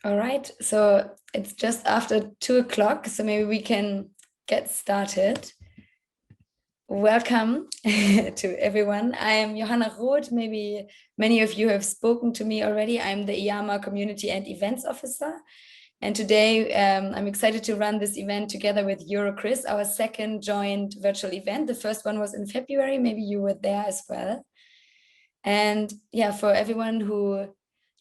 All right, so it's just after 2 o'clock, so maybe we can get started. Welcome to everyone. I am Johanna Roth. Maybe many of you have spoken to me already. I'm the EARMA Community and Events Officer. And today I'm excited to run this event together with euroCRIS, our second joint virtual event. The first one was in February. Maybe you were there as well. And yeah, for everyone who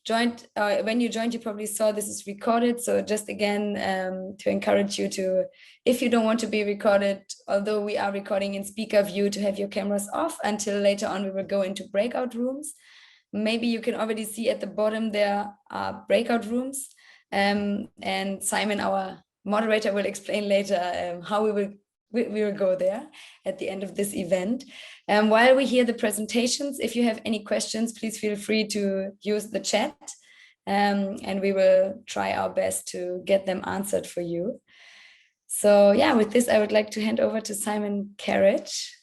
joined, when you joined, you probably saw this is recorded. So just again, to encourage you to, if you don't want to be recorded, although we are recording in speaker view, to have your cameras off until later on we will go into breakout rooms. Maybe you can already see at the bottom there are breakout rooms. And Simon, our moderator, will explain later how we will go there at the end of this event. While we hear the presentations, if you have any questions, please feel free to use the chat, and we will try our best to get them answered for you. So yeah, with this, I would like to hand over to Simon Carriage,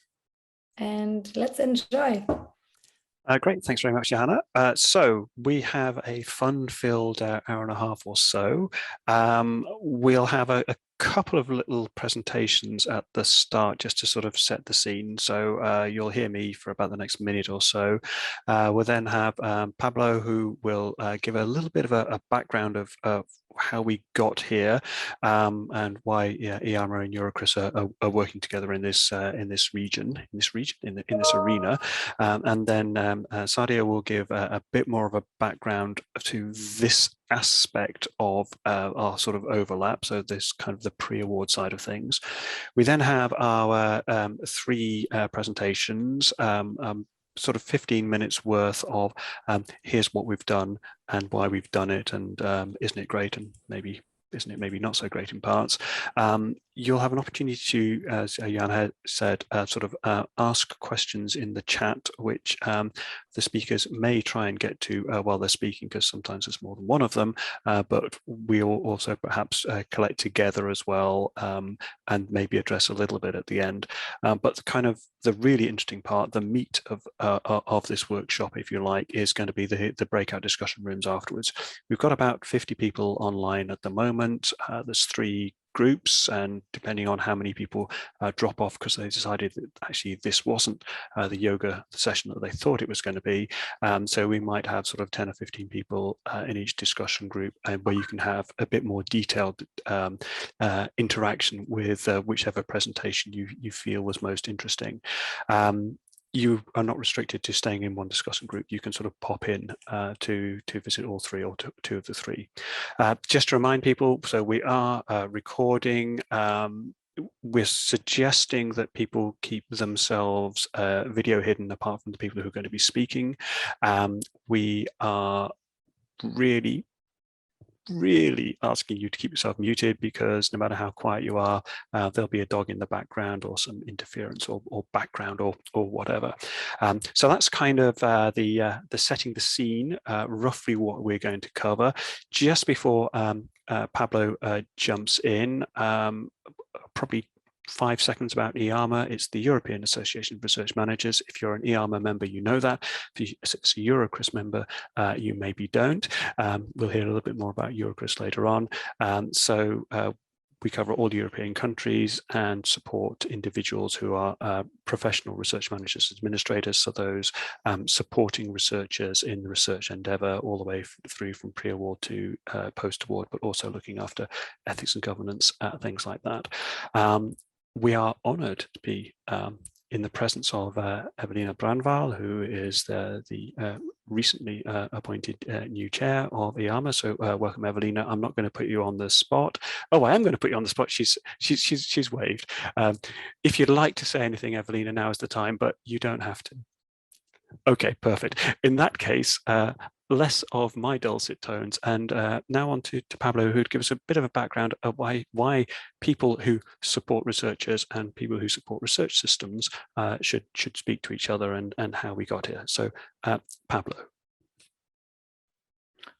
and let's enjoy. Great, thanks very much, Johanna. So we have a fun-filled hour and a half or so. We'll have a couple of little presentations at the start just to sort of set the scene. So you'll hear me for about the next minute or so. We'll then have Pablo, who will give a little bit of a background of how we got here and why EARMA and euroCRIS are working together in this arena, and then Sadia will give a bit more of a background to this aspect of our sort of overlap, so this kind of the pre-award side of things. We then have our three presentations, sort of 15 minutes worth of here's what we've done and why we've done it, and isn't it great, and maybe isn't it maybe not so great in parts. You'll have an opportunity to, as Jan said, sort of ask questions in the chat, which the speakers may try and get to while they're speaking, because sometimes there's more than one of them, but we'll also perhaps collect together as well, and maybe address a little bit at the end. But the really interesting part, the meat of this workshop, if you like, is going to be the breakout discussion rooms afterwards. We've got about 50 people online at the moment. There's 3 groups, and depending on how many people drop off because they decided that actually this wasn't the yoga session that they thought it was going to be, so we might have sort of 10 or 15 people in each discussion group, where you can have a bit more detailed interaction with whichever presentation you feel was most interesting. You are not restricted to staying in one discussion group. You can sort of pop in to visit all 3 or 2 of the 3. Just to remind people, so we are recording. We're suggesting that people keep themselves video hidden apart from the people who are going to be speaking. We are really asking you to keep yourself muted, because no matter how quiet you are, there'll be a dog in the background or some interference or background or whatever. So that's kind of the setting the scene, roughly what we're going to cover. Just before Pablo jumps in, probably 5 seconds about EARMA. It's the European Association of Research Managers. If you're an EARMA member, you know that. If it's a euroCRIS member, you maybe don't. We'll hear a little bit more about euroCRIS later on. So we cover all European countries and support individuals who are professional research managers, administrators, so those supporting researchers in the research endeavour, all the way through from pre-award to post-award, but also looking after ethics and governance, things like that. We are honoured to be in the presence of Evelina Brandval, who is the recently appointed new chair of EARMA. So welcome, Evelina. I'm not going to put you on the spot. Oh, I am going to put you on the spot. She's waved. If you'd like to say anything, Evelina, now is the time, but you don't have to. Okay, perfect. In that case, less of my dulcet tones, and now on to Pablo, who'd give us a bit of a background of why people who support researchers and people who support research systems should speak to each other, and how we got here. So Pablo.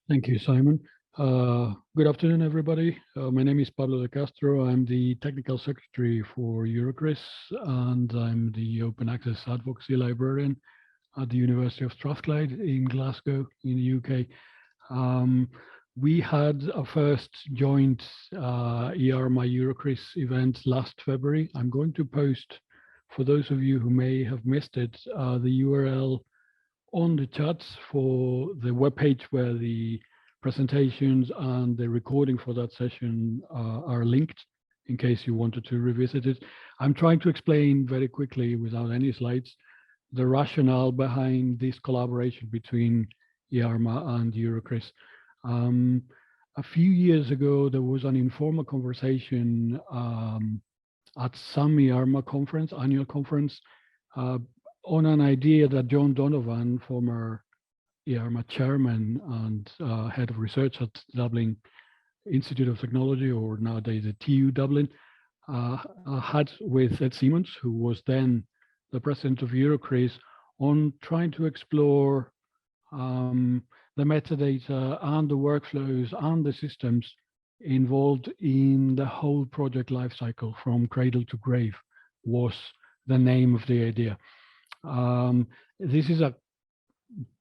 Thank you, Simon. Good afternoon, everybody. My name is Pablo de Castro. I'm the technical secretary for euroCRIS, and I'm the open access advocacy librarian at the University of Strathclyde in Glasgow in the UK. We had a first joint EARMA EuroCRIS event last February. I'm going to post, for those of you who may have missed it, the URL on the chats for the webpage where the presentations and the recording for that session are linked, in case you wanted to revisit it. I'm trying to explain very quickly, without any slides, the rationale behind this collaboration between EARMA and EuroCRIS. A few years ago, there was an informal conversation at some EARMA conference, annual conference, on an idea that John Donovan, former EARMA chairman and head of research at Dublin Institute of Technology, or nowadays the TU Dublin, had with Ed Siemens, who was then the president of EuroCRIS, on trying to explore the metadata and the workflows and the systems involved in the whole project lifecycle from cradle to grave, was the name of the idea. This is a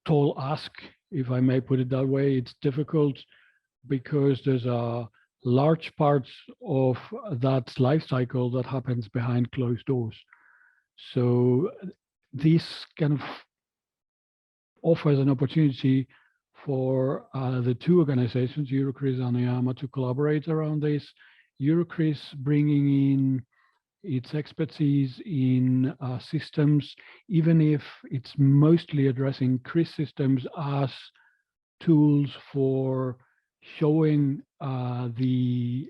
tall ask, if I may put it that way. It's difficult because there's a large part of that life cycle that happens behind closed doors. So this kind of offers an opportunity for the two organizations, EuroCRIS and EARMA, to collaborate around this. EuroCRIS bringing in its expertise in systems, even if it's mostly addressing CRIS systems as tools for showing the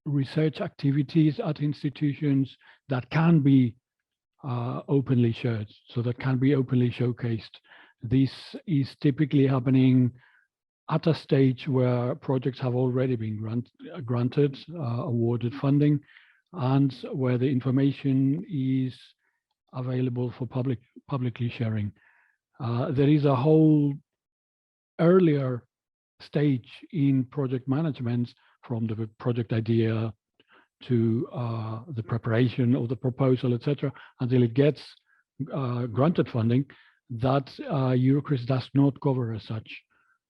research activities at institutions that can be openly shared, so that can be openly showcased. This is typically happening at a stage where projects have already been granted, awarded funding, and where the information is available for publicly sharing. There is a whole earlier stage in project management, from the project idea to the preparation of the proposal, etc., until it gets granted funding, that EuroCRIS does not cover as such.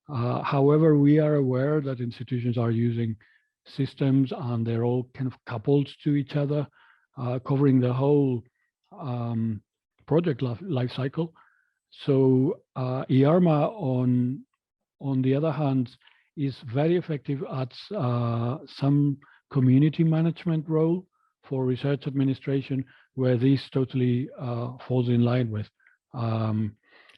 However, we are aware that institutions are using systems and they're all kind of coupled to each other, covering the whole project life cycle. So EARMA, on the other hand, is very effective at some community management role for research administration, where this totally falls in line with.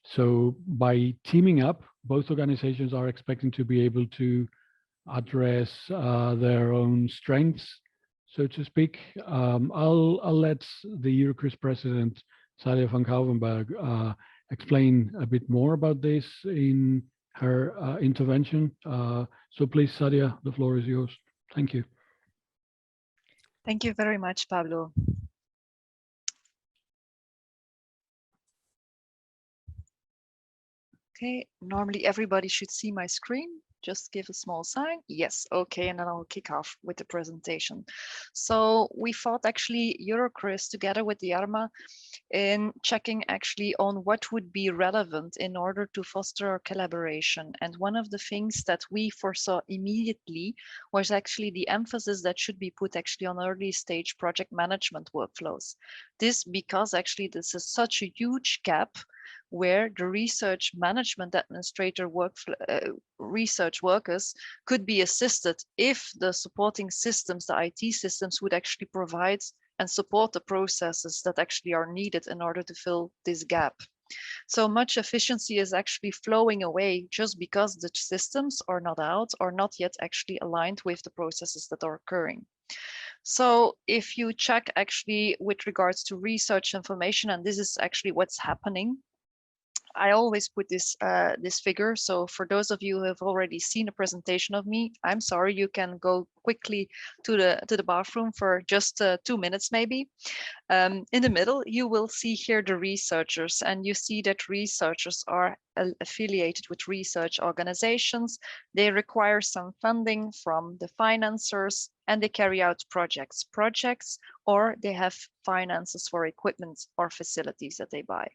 So by teaming up, both organizations are expecting to be able to address their own strengths, so to speak. I'll let the EuroCRIS president, Sadia van Kouwenberg, explain a bit more about this in her intervention. So please, Sadia, the floor is yours. Thank you. Thank you very much, Pablo. Okay, normally everybody should see my screen. Just give a small sign. Yes, okay, and then I'll kick off with the presentation. So we thought actually EuroCRIS together with the EARMA in checking actually on what would be relevant in order to foster our collaboration. And one of the things that we foresaw immediately was actually the emphasis that should be put actually on early stage project management workflows. This because actually this is such a huge gap where the research management administrator research workers could be assisted if the supporting systems, the IT systems, would actually provide and support the processes that actually are needed in order to fill this gap. So much efficiency is actually flowing away just because the systems are not out or not yet actually aligned with the processes that are occurring. So if you check actually with regards to research information, and this is actually what's happening, I always put this this figure. So for those of you who have already seen a presentation of me, I'm sorry, you can go quickly to the bathroom for just 2 minutes maybe. In the middle, you will see here the researchers, and you see that researchers are affiliated with research organizations. They require some funding from the financiers, and they carry out projects, or they have finances for equipment or facilities that they buy.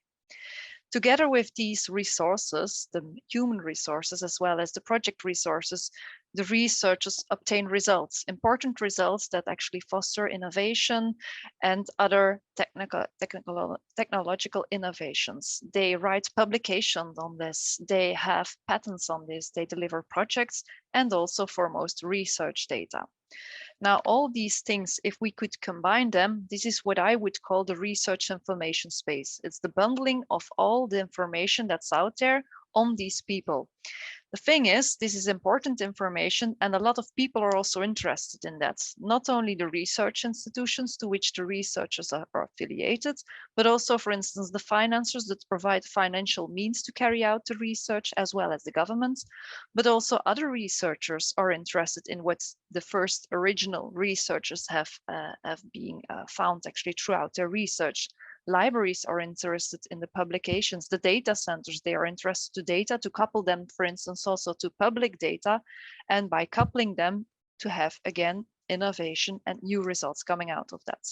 Together with these resources, the human resources as well as the project resources, the researchers obtain results, important results that actually foster innovation and other technological innovations. They write publications on this, they have patents on this, they deliver projects, and also foremost research data. Now, all these things, if we could combine them, this is what I would call the research information space. It's the bundling of all the information that's out there on these people. The thing is, this is important information, and a lot of people are also interested in that. Not only the research institutions to which the researchers are affiliated, but also, for instance, the financiers that provide financial means to carry out the research, as well as the government. But also other researchers are interested in what the first original researchers have been found actually throughout their research. Libraries are interested in the publications, the data centers, they are interested to data to couple them, for instance, also to public data, and by coupling them to have, again, innovation and new results coming out of that.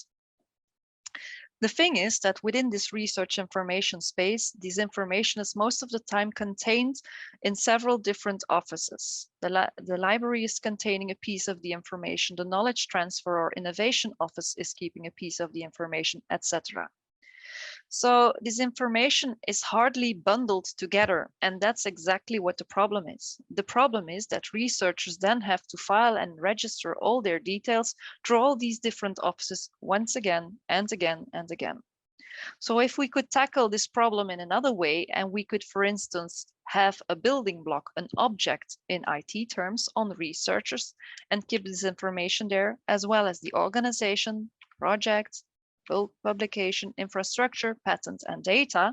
The thing is that within this research information space, this information is most of the time contained in several different offices. The library is containing a piece of the information, the knowledge transfer or innovation office is keeping a piece of the information, etc. So this information is hardly bundled together, and that's exactly what the problem is. The problem is that researchers then have to file and register all their details through all these different offices once again and again and again. So if we could tackle this problem in another way, and we could, for instance, have a building block, an object in IT terms on researchers, and keep this information there, as well as the organization, project, publication, infrastructure, patent, and data.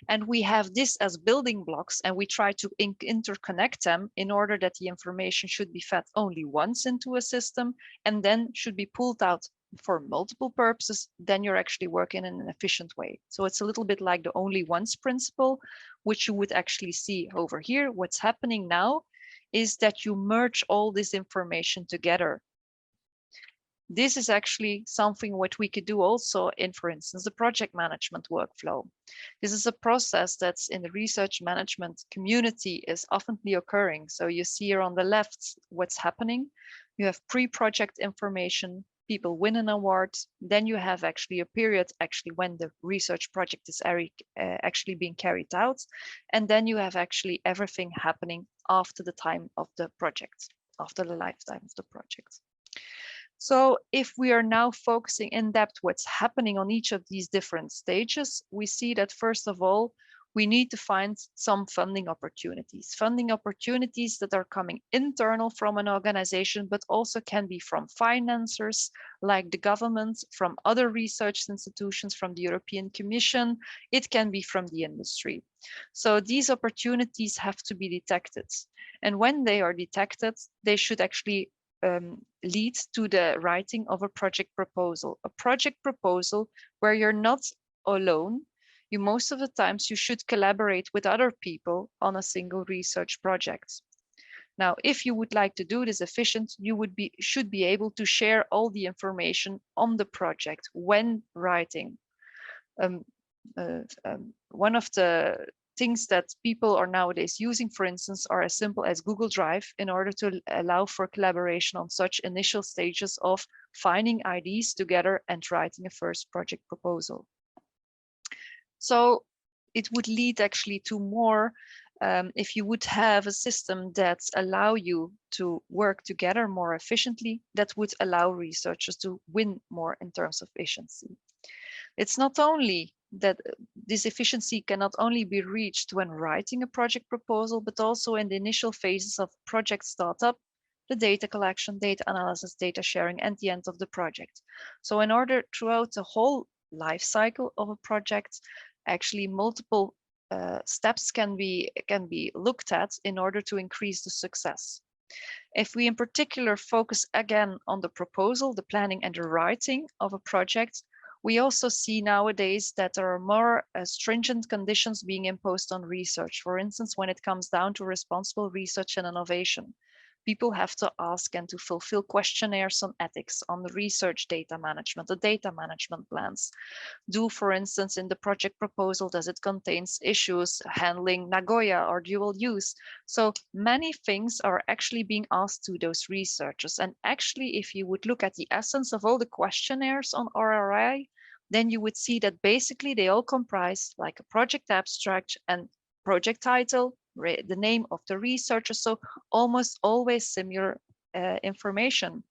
And we have this as building blocks, and we try to interconnect them in order that the information should be fed only once into a system and then should be pulled out for multiple purposes. Then you're actually working in an efficient way. So it's a little bit like the only once principle, which you would actually see over here. What's happening now is that you merge all this information together. This is actually something what we could do also in, for instance, the project management workflow. This is a process that's in the research management community is oftenly occurring. So you see here on the left what's happening. You have pre-project information, people win an award. Then you have actually a period actually when the research project is actually being carried out. And then you have actually everything happening after the time of the project, after the lifetime of the project. So if we are now focusing in depth what's happening on each of these different stages, we see that first of all, we need to find some funding opportunities that are coming internal from an organization, but also can be from financiers like the government, from other research institutions, from the European Commission. It can be from the industry. So these opportunities have to be detected. And when they are detected, they should actually lead to the writing of a project proposal where you're not alone. Most of the times you should collaborate with other people on a single research project. Now, if you would like to do this efficient, you should be able to share all the information on the project when writing. One of the things that people are nowadays using, for instance, are as simple as Google Drive in order to allow for collaboration on such initial stages of finding ideas together and writing a first project proposal. So it would lead actually to more, if you would have a system that allow you to work together more efficiently, that would allow researchers to win more in terms of efficiency. It's not only that this efficiency can not only be reached when writing a project proposal, but also in the initial phases of project startup, the data collection, data analysis, data sharing, and the end of the project. So in order throughout the whole life cycle of a project, actually multiple steps can be looked at in order to increase the success. If we in particular focus again on the proposal, the planning and the writing of a project, we also see nowadays that there are more stringent conditions being imposed on research. For instance, when it comes down to responsible research and innovation. People have to ask and to fulfill questionnaires on ethics, on the research data management, the data management plans. For instance, in the project proposal, does it contains issues handling Nagoya or dual use? So many things are actually being asked to those researchers. And actually, if you would look at the essence of all the questionnaires on RRI, then you would see that basically they all comprise like a project abstract and project title, the name of the researcher, so almost always similar information.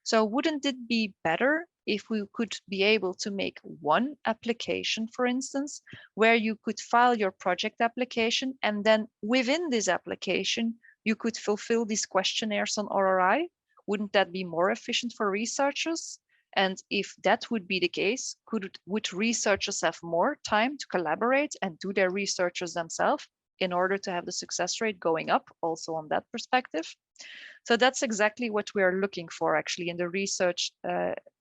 So wouldn't it be better if we could be able to make one application, for instance, where you could file your project application, and then within this application, you could fulfill these questionnaires on RRI? Wouldn't that be more efficient for researchers? And if that would be the case, would researchers have more time to collaborate and do their researchers themselves in order to have the success rate going up also on that perspective? So that's exactly what we are looking for actually in the research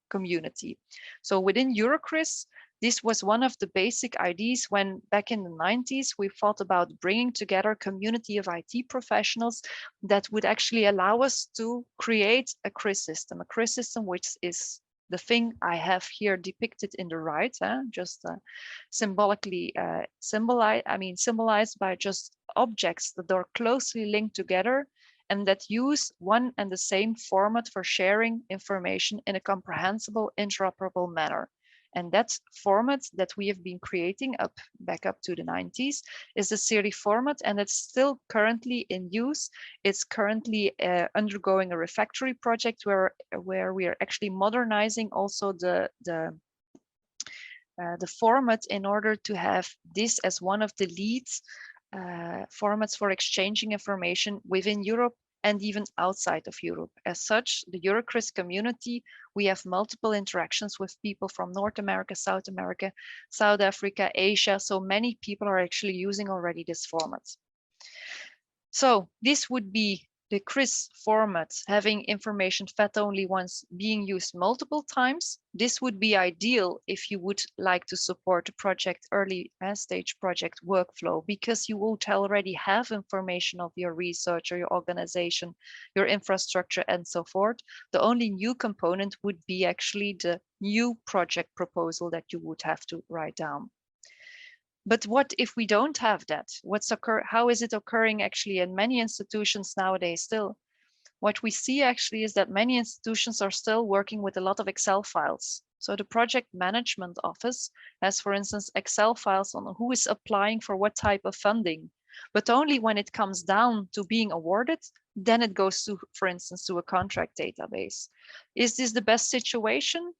community. So within EUROCRIS, this was one of the basic ideas when back in the 90s, we thought about bringing together a community of IT professionals that would actually allow us to create a CRIS system, which is the thing I have here depicted in the right, just symbolically symbolized by just objects that are closely linked together and that use one and the same format for sharing information in a comprehensible, interoperable manner. And that format that we have been creating back up to the 90s is the SERI format, and it's still currently in use. It's currently undergoing a refactory project where we are actually modernizing also the format in order to have this as one of the lead formats for exchanging information within Europe and even outside of Europe. As such, the EuroCRIS community, we have multiple interactions with people from North America, South Africa, Asia. So many people are actually using already this format. So this would be the CRIS format, having information fed only once, being used multiple times. This would be ideal if you would like to support a project, early stage project workflow, because you would already have information of your research or your organization, your infrastructure, and so forth. The only new component would be actually the new project proposal that you would have to write down. But what if we don't have that? How is it occurring actually in many institutions nowadays still? What we see actually is that many institutions are still working with a lot of Excel files. So the project management office has, for instance, Excel files on who is applying for what type of funding. But only when it comes down to being awarded, then it goes to, for instance, to a contract database. Is this the best situation?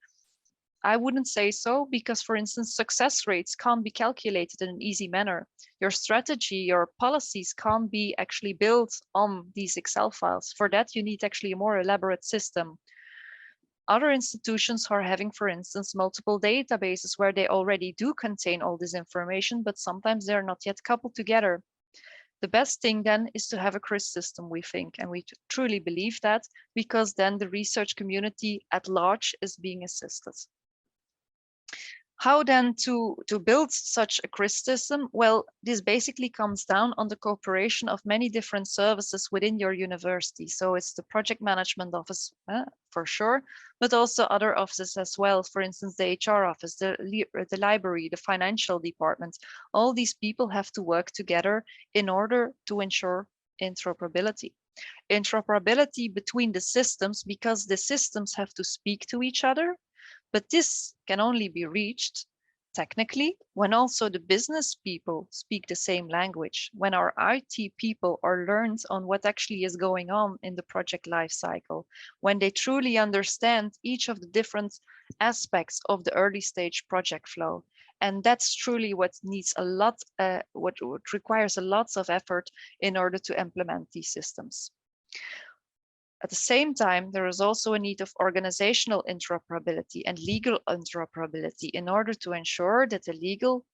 I wouldn't say so, because, for instance, success rates can't be calculated in an easy manner. Your strategy, your policies can't be actually built on these Excel files. For that, you need actually a more elaborate system. Other institutions are having, for instance, multiple databases where they already do contain all this information, but sometimes they're not yet coupled together. The best thing then is to have a CRIS system, we think, and we truly believe that, because then the research community at large is being assisted. How then to build such a CRIS system? Well, this basically comes down on the cooperation of many different services within your university. So it's the project management office for sure, but also other offices as well. For instance, the HR office, the library, the financial department. All these people have to work together in order to ensure interoperability. Interoperability between the systems, because the systems have to speak to each other. But this can only be reached technically when also the business people speak the same language, when our IT people are learned on what actually is going on in the project lifecycle, when they truly understand each of the different aspects of the early stage project flow. And that's truly what needs a lot, what requires a lot of effort in order to implement these systems. At the same time, there is also a need of organizational interoperability and legal interoperability in order to ensure that the legal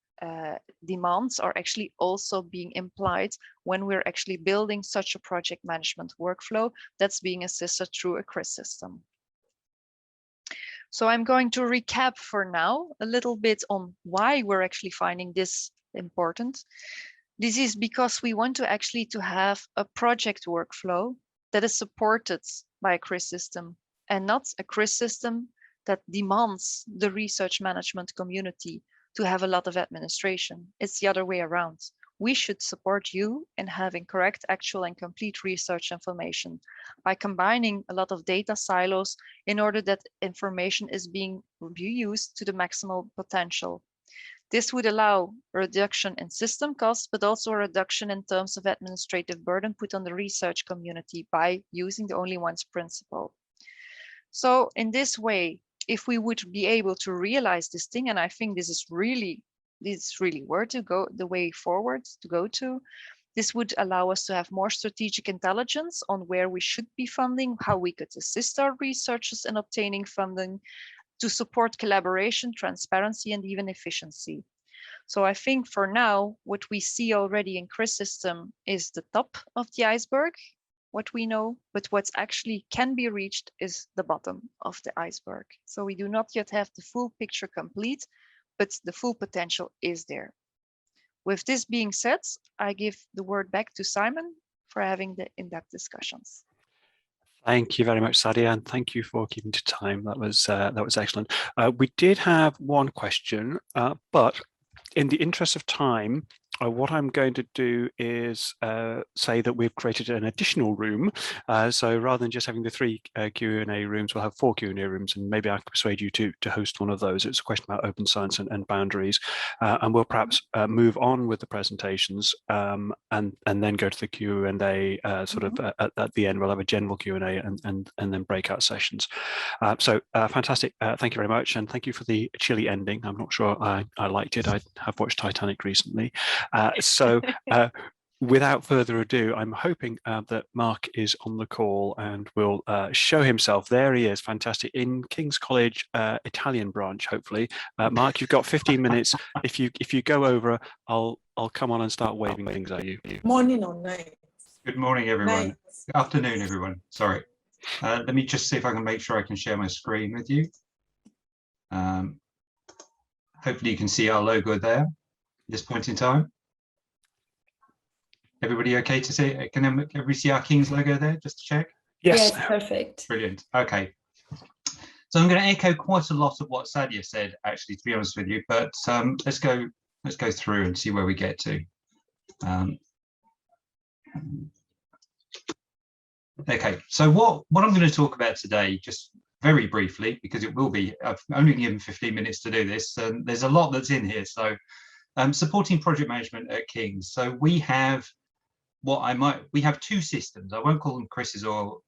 demands are actually also being implied when we're actually building such a project management workflow that's being assisted through a CRIS system. So I'm going to recap for now a little bit on why we're actually finding this important. This is because we want to actually have a project workflow that is supported by a CRIS system, and not a CRIS system that demands the research management community to have a lot of administration. It's the other way around. We should support you in having correct, actual, and complete research information by combining a lot of data silos in order that information is being reused to the maximal potential. This would allow a reduction in system costs, but also a reduction in terms of administrative burden put on the research community by using the only ones principle. So in this way, if we would be able to realize this thing, and I think this is really where to go, the way forward to go to, this would allow us to have more strategic intelligence on where we should be funding, how we could assist our researchers in obtaining funding, to support collaboration, transparency, and even efficiency. So I think for now, what we see already in CRIS system is the top of the iceberg, what we know, but what actually can be reached is the bottom of the iceberg. So we do not yet have the full picture complete, but the full potential is there. With this being said, I give the word back to Simon for having the in-depth discussions. Thank you very much, Sadia, and thank you for keeping to time. That was excellent. We did have one question, but in the interest of time, what I'm going to do is say that we've created an additional room. So rather than just having the 3 Q&A rooms, we'll have 4 Q&A rooms, and maybe I can persuade you to host one of those. It's a question about open science and boundaries. And we'll perhaps move on with the presentations and then go to the Q&A sort of at the end. We'll have a general Q&A and then breakout sessions. So fantastic. Thank you very much. And thank you for the chilly ending. I'm not sure I liked it. I have watched Titanic recently. Without further ado, I'm hoping that Mark is on the call and will show himself. There he is, fantastic, in King's College Italian branch, hopefully. Mark, you've got 15 minutes. If you go over, I'll come on and start waving things at you. Morning or night? Good morning, everyone. Night. Good afternoon, everyone. Sorry. Let me just see if I can make sure I can share my screen with you. Hopefully you can see our logo there at this point in time. Everybody okay to see? Can everybody see our King's logo there, just to check? Yes. Yes, perfect. Brilliant. Okay. So I'm going to echo quite a lot of what Sadia said, actually, to be honest with you. But let's go through and see where we get to. Okay. So what I'm going to talk about today, just very briefly, because it will be, I've only given 15 minutes to do this, and there's a lot that's in here. So supporting project management at King's. So we have we have 2 systems. I won't call them CRISs or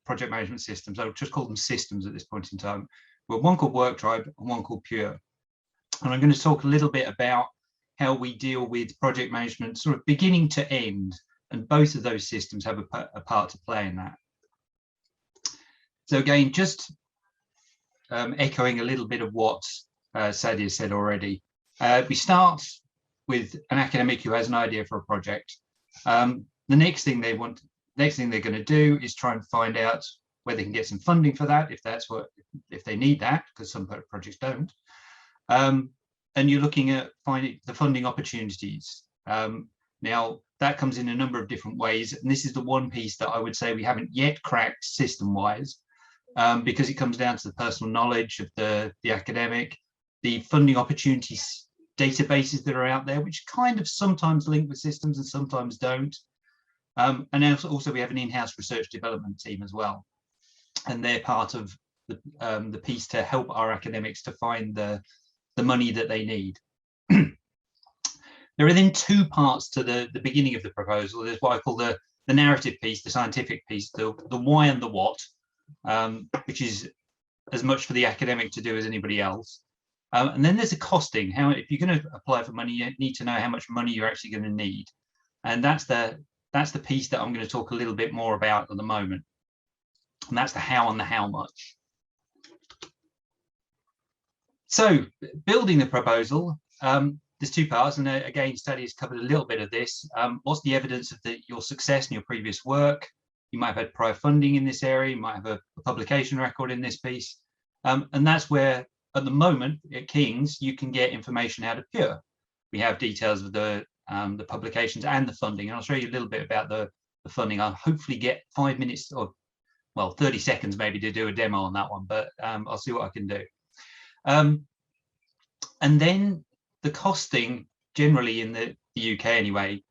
project management systems. I'll just call them systems at this point in time. Well, one called WorkTribe and one called Pure. And I'm going to talk a little bit about how we deal with project management sort of beginning to end. And both of those systems have a part to play in that. So again, just echoing a little bit of what Sadia said already. We start with an academic who has an idea for a project. The next thing they're going to do is try and find out where they can get some funding for that, if they need that, because some projects don't. And you're looking at finding the funding opportunities. Now that comes in a number of different ways, and this is the one piece that I would say we haven't yet cracked system-wise, because it comes down to the personal knowledge of the academic, the funding opportunities databases that are out there, which kind of sometimes link with systems and sometimes don't. And also we have an in-house research development team as well. And they're part of the piece to help our academics to find the money that they need. There are then 2 parts to the beginning of the proposal. There's what I call the narrative piece, the scientific piece, the why and the what, which is as much for the academic to do as anybody else. And then there's a costing. If you're going to apply for money, you need to know how much money you're actually going to need. And that's the piece that I'm going to talk a little bit more about at the moment. And that's the how and the how much. So building the proposal, there's 2 parts. And again, Sadia's covered a little bit of this. What's the evidence of your success in your previous work? You might have had prior funding in this area. You might have a publication record in this piece. And that's where, at the moment at King's, you can get information out of Pure. We have details of the publications and the funding. And I'll show you a little bit about the the funding. I'll hopefully get 5 minutes or, well, 30 seconds maybe to do a demo on that one, but I'll see what I can do. And then the costing generally in the UK anyway,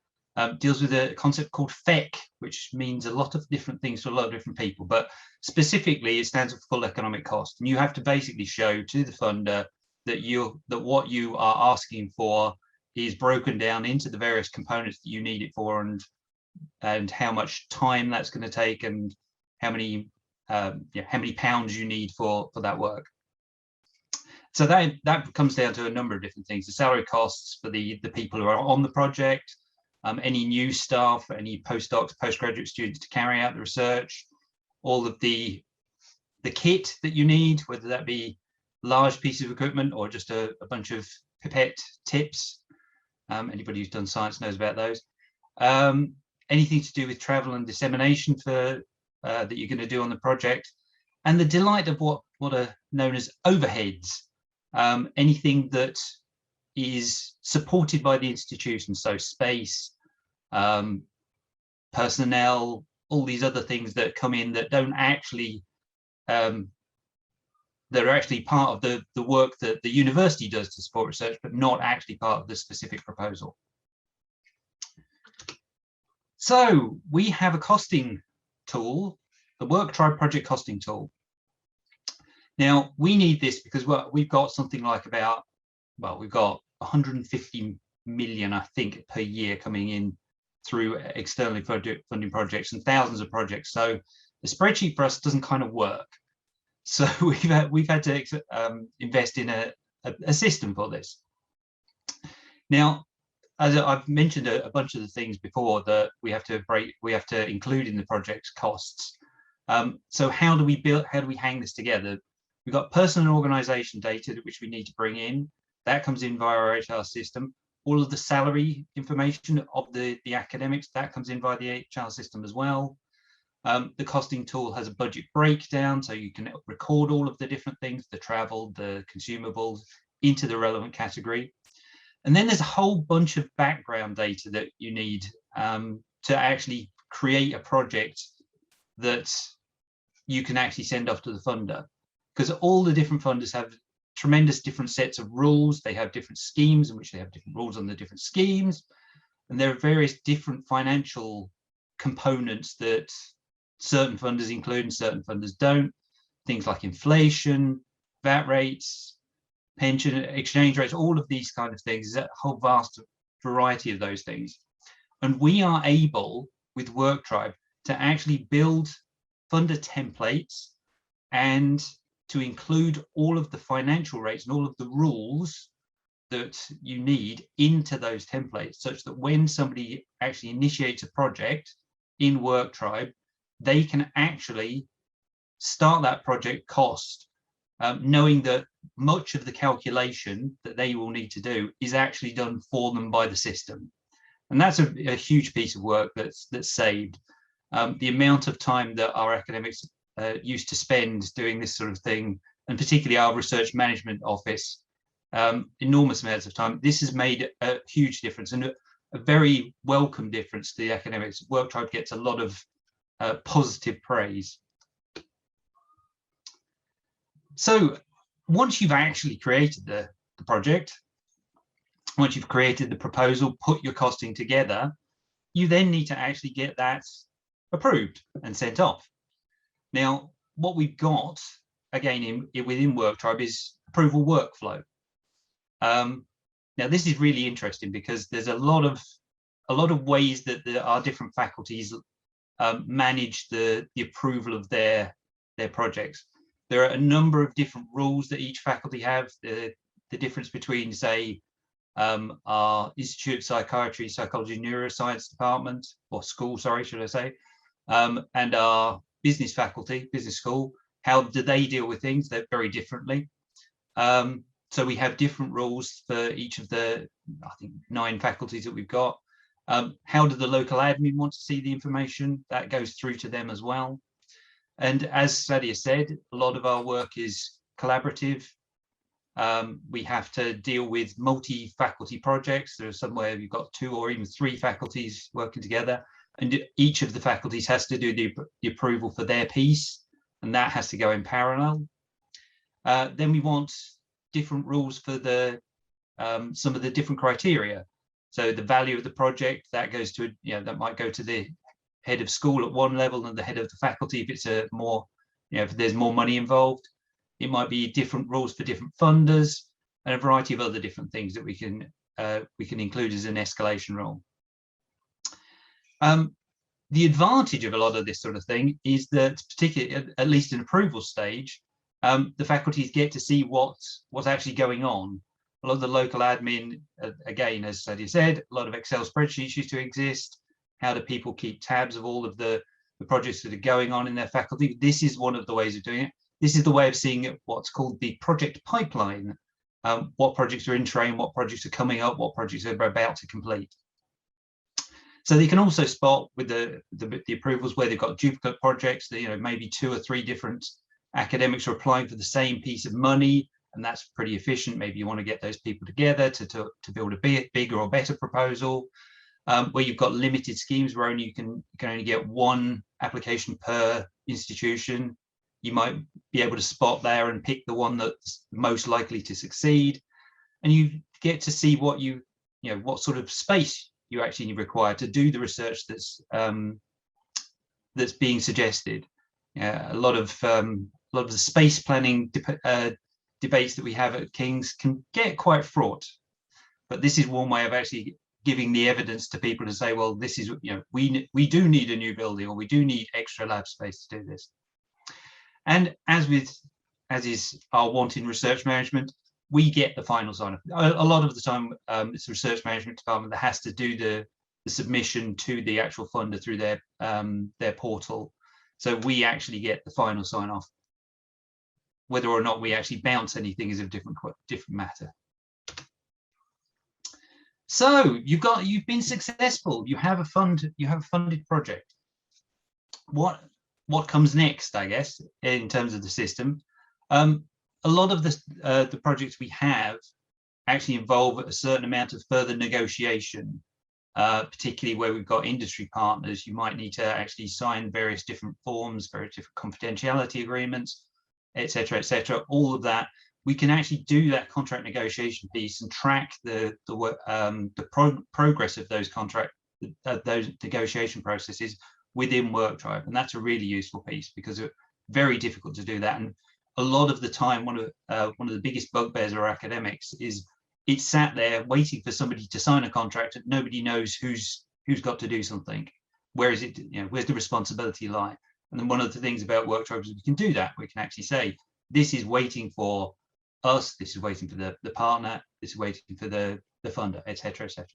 deals with a concept called FEC, which means a lot of different things to a lot of different people, but specifically it stands for full economic cost. And you have to basically show to the funder that what you are asking for is broken down into the various components that you need it for, and how much time that's going to take, and how many pounds you need for that work. So that comes down to a number of different things: the salary costs for the people who are on the project, any new staff, any postdocs, postgraduate students to carry out the research, all of the kit that you need, whether that be large pieces of equipment or just a bunch of pipette tips. Anybody who's done science knows about those. Anything to do with travel and dissemination for that you're going to do on the project, and the delight of what are known as overheads. Anything that is supported by the institution, so space, personnel, all these other things that come in that don't actually, that are actually part of the work that the university does to support research, but not actually part of the specific proposal. So we have a costing tool, the WorkTribe project costing tool. Now we need this because we've got something like about, well, we've got 150 million, I think, per year coming in through externally funding projects and thousands of projects. So the spreadsheet for us doesn't kind of work. So we've had to invest in a system for this. Now, as I've mentioned a bunch of the things before that we have to include in the project's costs. So how do we hang this together? We've got person and organization data which we need to bring in. That comes in via our HR system. All of the salary information of the academics, that comes in via the HR system as well. The costing tool has a budget breakdown, so you can record all of the different things, the travel, the consumables, into the relevant category. And then there's a whole bunch of background data that you need to actually create a project that you can actually send off to the funder. Because all the different funders have tremendous different sets of rules. They have different schemes in which they have different rules on the different schemes. And there are various different financial components that certain funders include and certain funders don't. Things like inflation, VAT rates, pension, exchange rates, all of these kind of things. There's a whole vast variety of those things. And we are able, with WorkTribe, to actually build funder templates and to include all of the financial rates and all of the rules that you need into those templates, such that when somebody actually initiates a project in WorkTribe, they can actually start that project cost, knowing that much of the calculation that they will need to do is actually done for them by the system. And that's a huge piece of work that's saved. The amount of time that our academics used to spend doing this sort of thing, and particularly our research management office, enormous amounts of time. This has made a huge difference, and a very welcome difference to the academics. WorkTribe gets a lot of positive praise. So once you've actually created the project, once you've created the proposal, put your costing together, you then need to actually get that approved and sent off. Now, what we've got, again, within WorkTribe is approval workflow. Now, this is really interesting because there's a lot of ways that our different faculties manage the approval of their projects. There are a number of different rules that each faculty have. The difference between, say, our Institute of Psychiatry, Psychology and Neuroscience department, or school, sorry, should I say, and our business faculty, business school, how do they deal with things? They're very differently. So we have different rules for each of the, I think, 9 faculties that we've got. How do the local admin want to see the information? That goes through to them as well. And as Sadia said, a lot of our work is collaborative. We have to deal with multi-faculty projects. There's somewhere you've got 2 or even 3 faculties working together. and each of the faculties has to do the approval for their piece, and that has to go in parallel. Then we want different rules for the some of the different criteria. So the value of the project, that goes to, that might go to the head of school at one level and the head of the faculty if it's a more, if there's more money involved. It might be different rules for different funders and a variety of other different things that we can include as an escalation rule. The advantage of a lot of this sort of thing is that, particularly at least in approval stage, the faculties get to see what's actually going on. A lot of the local admin, again, as Sadia said, a lot of Excel spreadsheets used to exist. How do people keep tabs of all of the projects that are going on in their faculty? This is one of the ways of doing it. This is the way of seeing what's called the project pipeline. What projects are in train, what projects are coming up, what projects are about to complete. So they can also spot with the approvals where they've got duplicate projects, that, maybe 2 or 3 different academics are applying for the same piece of money, and that's pretty efficient. Maybe you want to get those people together to build a bigger or better proposal. Where you've got limited schemes where you can only get 1 application per institution, you might be able to spot there and pick the one that's most likely to succeed, and you get to see what what sort of space you actually require to do the research that's being suggested. A lot of the space planning debates that we have at King's can get quite fraught, but this is one way of actually giving the evidence to people to say, well, this is, we do need a new building, or we do need extra lab space to do this. And as is our want in research management, we get the final sign-off. A lot of the time, it's the research management department that has to do the submission to the actual funder through their portal. So we actually get the final sign-off. Whether or not we actually bounce anything is a different matter. So you've been successful. You have a funded project. What comes next, I guess, in terms of the system? A lot of the projects we have actually involve a certain amount of further negotiation, particularly where we've got industry partners. You might need to actually sign various different forms, various different confidentiality agreements, etc., etc. All of that, we can actually do that contract negotiation piece and track the progress of those those negotiation processes within WorkDrive, and that's a really useful piece because it's very difficult to do that. And a lot of the time, one of the biggest bugbears of academics is it's sat there waiting for somebody to sign a contract and nobody knows who's got to do something. Where is it? Where's the responsibility lie? And then one of the things about WorkDrive is we can do that. We can actually say this is waiting for us. This is waiting for the partner. This is waiting for the funder, etc., etc.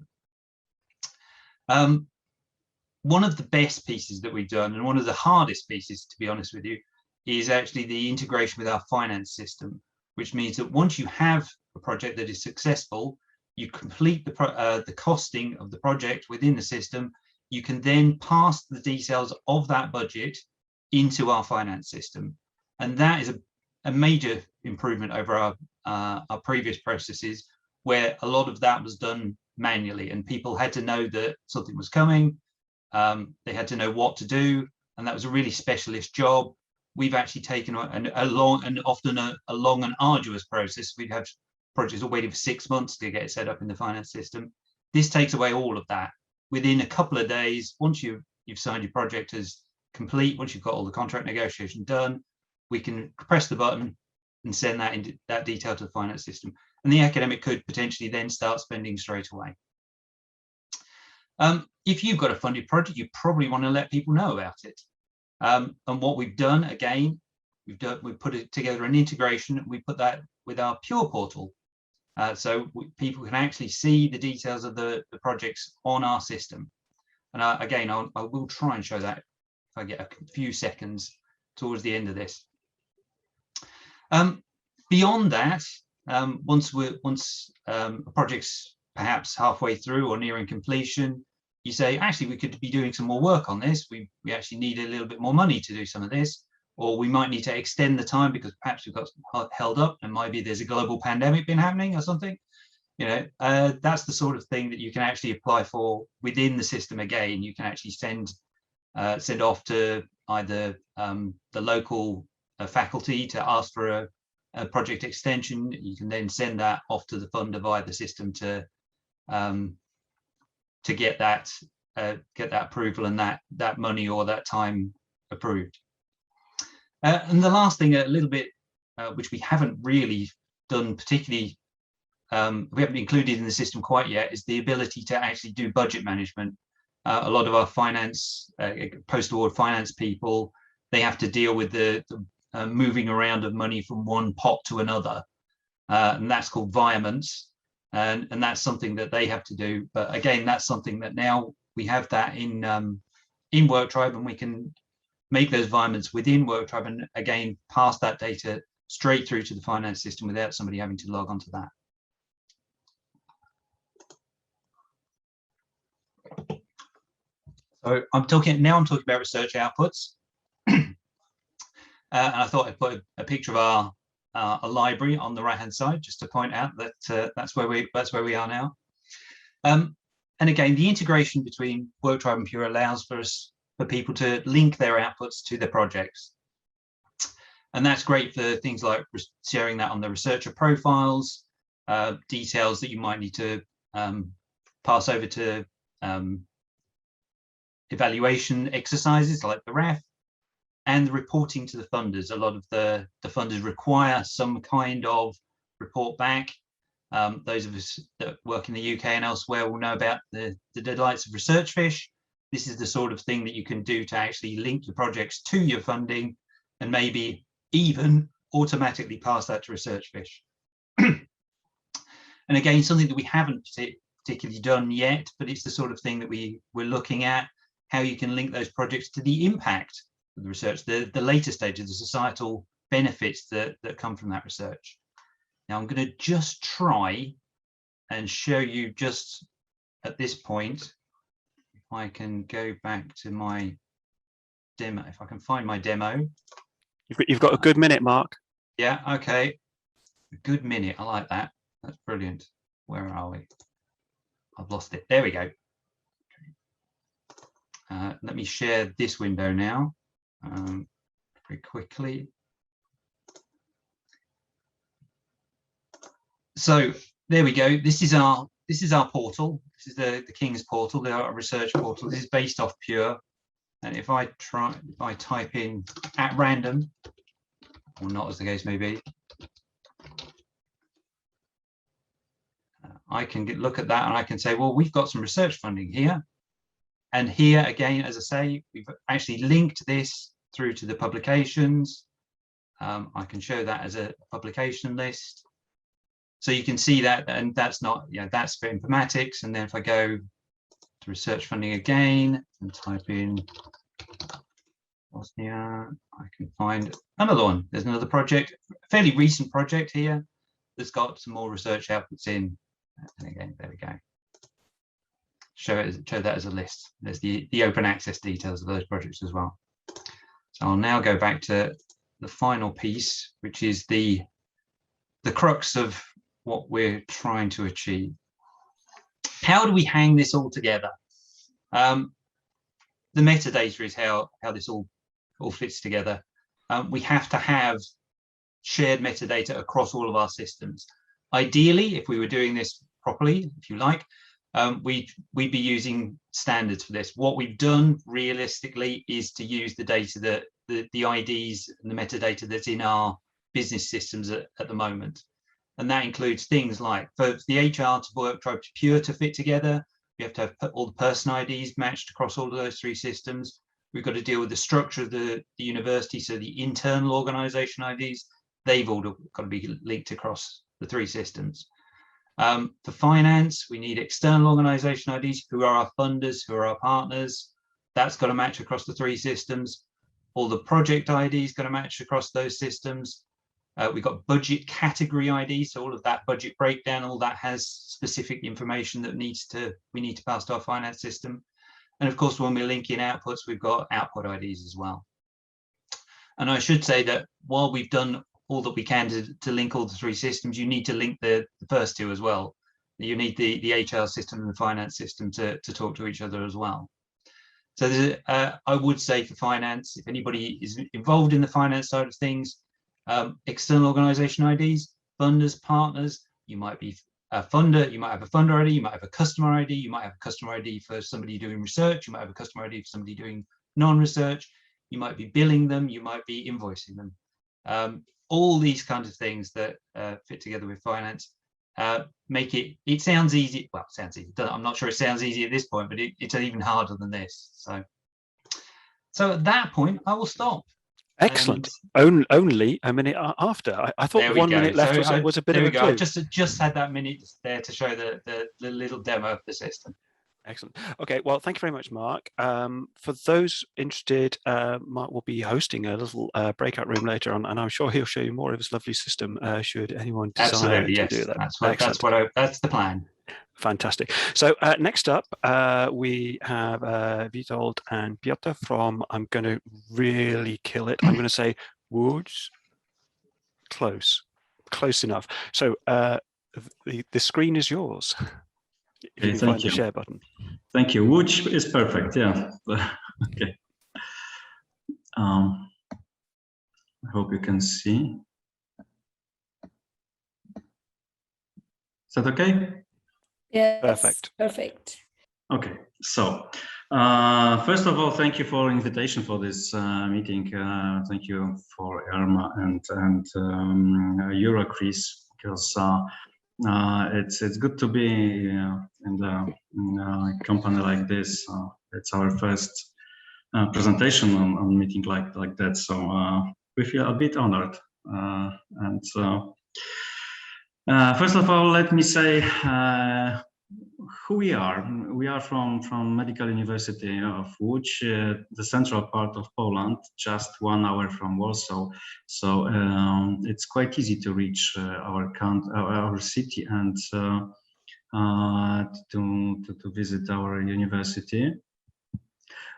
One of the best pieces that we've done, and one of the hardest pieces, to be honest with you, is actually the integration with our finance system, which means that once you have a project that is successful, you complete the costing of the project within the system, you can then pass the details of that budget into our finance system. And that is a major improvement over our previous processes, where a lot of that was done manually and people had to know that something was coming. They had to know what to do, and that was a really specialist job. We've actually taken a long and often a long and arduous process. We'd have projects all waiting for 6 months to get set up in the finance system. This takes away all of that. Within a couple of days, once you've signed your project as complete, once you've got all the contract negotiation done, we can press the button and send that detail to the finance system. And the academic could potentially then start spending straight away. If you've got a funded project, you probably want to let people know about it. And what we've done, again, we've put it together an integration. We put that with our Pure portal. So people can actually see the details of the projects on our system. And again, I will try and show that if I get a few seconds towards the end of this. Beyond that, once a project's perhaps halfway through or nearing completion, you say, actually, we could be doing some more work on this. We actually need a little bit more money to do some of this, or we might need to extend the time because perhaps we've got held up and maybe there's a global pandemic been happening or something. that's the sort of thing that you can actually apply for within the system. Again, you can actually send off to either the local faculty to ask for a project extension. You can then send that off to the funder via the system to get that approval and that money or that time approved. And the last thing, a little bit, which we haven't really done particularly, we haven't included in the system quite yet, is the ability to actually do budget management. A lot of our finance, post-award finance people, they have to deal with the moving around of money from one pot to another, and that's called virements, and that's something that they have to do. But again, that's something that now we have that in WorkTribe, and we can make those virements within WorkTribe, and again pass that data straight through to the finance system without somebody having to log onto that. So I'm talking about research outputs. And I thought I'd put a picture of our library on the right-hand side, just to point out that that's where we are now. And again, the integration between WorkTribe and Pure allows for people to link their outputs to their projects, and that's great for things like sharing that on the researcher profiles, details that you might need to pass over to evaluation exercises like the REF, and the reporting to the funders. A lot of the funders require some kind of report back. Those of us that work in the UK and elsewhere will know about the delights of ResearchFish. This is the sort of thing that you can do to actually link your projects to your funding, and maybe even automatically pass that to ResearchFish. And again, something that we haven't particularly done yet, but it's the sort of thing that we're looking at, how you can link those projects to the impact of the research, the later stages, the societal benefits that come from that research. Now I'm going to just try and show you just at this point, if I can go back to my demo, if I can find my demo. You've got a good minute, Mark. Yeah, okay. A good minute, I like that. That's brilliant. Where are we? I've lost it. There we go. Let me share this window now very quickly. So there we go. This is our portal. This is the King's portal, our research portal. This is based off Pure. And if I type in at random, or not as the case may be, I can look at that and I can say, well, we've got some research funding here. And here again, as I say, we've actually linked this through to the publications. I can show that as a publication list. So you can see that, and that's not, that's for informatics. And then if I go to research funding again and type in Bosnia, I can find another one. There's another project, a fairly recent project here that's got some more research outputs in. And again, there we go. Show that as a list. There's the open access details of those projects as well. So I'll now go back to the final piece, which is the crux of what we're trying to achieve. How do we hang this all together? The metadata is how this all fits together. We have to have shared metadata across all of our systems. Ideally, if we were doing this properly, if you like, we'd be using standards for this. What we've done realistically is to use the data that the IDs and the metadata that's in our business systems at the moment. And that includes things like for the HR to WorkTribe to Pure to fit together, we have to have all the person IDs matched across all of those three systems. We've got to deal with the structure of the university, so the internal organization IDs, they've all got to be linked across the three systems. For finance, we need external organization IDs, who are our funders, who are our partners. That's got to match across the three systems. All the project IDs got to match across those systems. We've got budget category IDs, so all of that budget breakdown, all that has specific information that we need to pass to our finance system. And of course, when we're linking outputs, we've got output IDs as well. And I should say that while we've done all that we can to link all the three systems, you need to link the first two as well. You need the HR system and the finance system to talk to each other as well. So I would say for finance, if anybody is involved in the finance side of things, external organization IDs, funders, partners, you might be a funder, you might have a funder ID, you might have a customer ID, you might have a customer ID for somebody doing research, you might have a customer ID for somebody doing non-research, you might be billing them, you might be invoicing them. All these kinds of things that fit together with finance make it sounds easy. Well, it sounds easy. I'm not sure it sounds easy at this point, but it's even harder than this. So at that point, I will stop. Excellent. Only a minute after. I thought 1 minute left was a bit of a clue. I just had that minute there to show the little demo of the system. Excellent. Okay, well, thank you very much, Mark. For those interested, Mark will be hosting a little breakout room later on, and I'm sure he'll show you more of his lovely system should anyone desire to do that. That's the plan. Fantastic. So next up, we have Witold and Piotr from, I'm going to really kill it. I'm going to say Łódź. Close enough. So the screen is yours. If you can find the share button. Thank you. Łódź is perfect. Yeah. Okay. I hope you can see. Is that okay? Yes. Perfect. Perfect. Okay. So first of all, thank you for invitation for this meeting. Thank you for EARMA and euroCRIS, because it's good to be in a company like this. It's our first presentation on meeting like that, so we feel a bit honored. And first of all, let me say who we are. We are from Medical University of Łódź, the central part of Poland, just 1 hour from Warsaw. So it's quite easy to reach our city and to visit our university.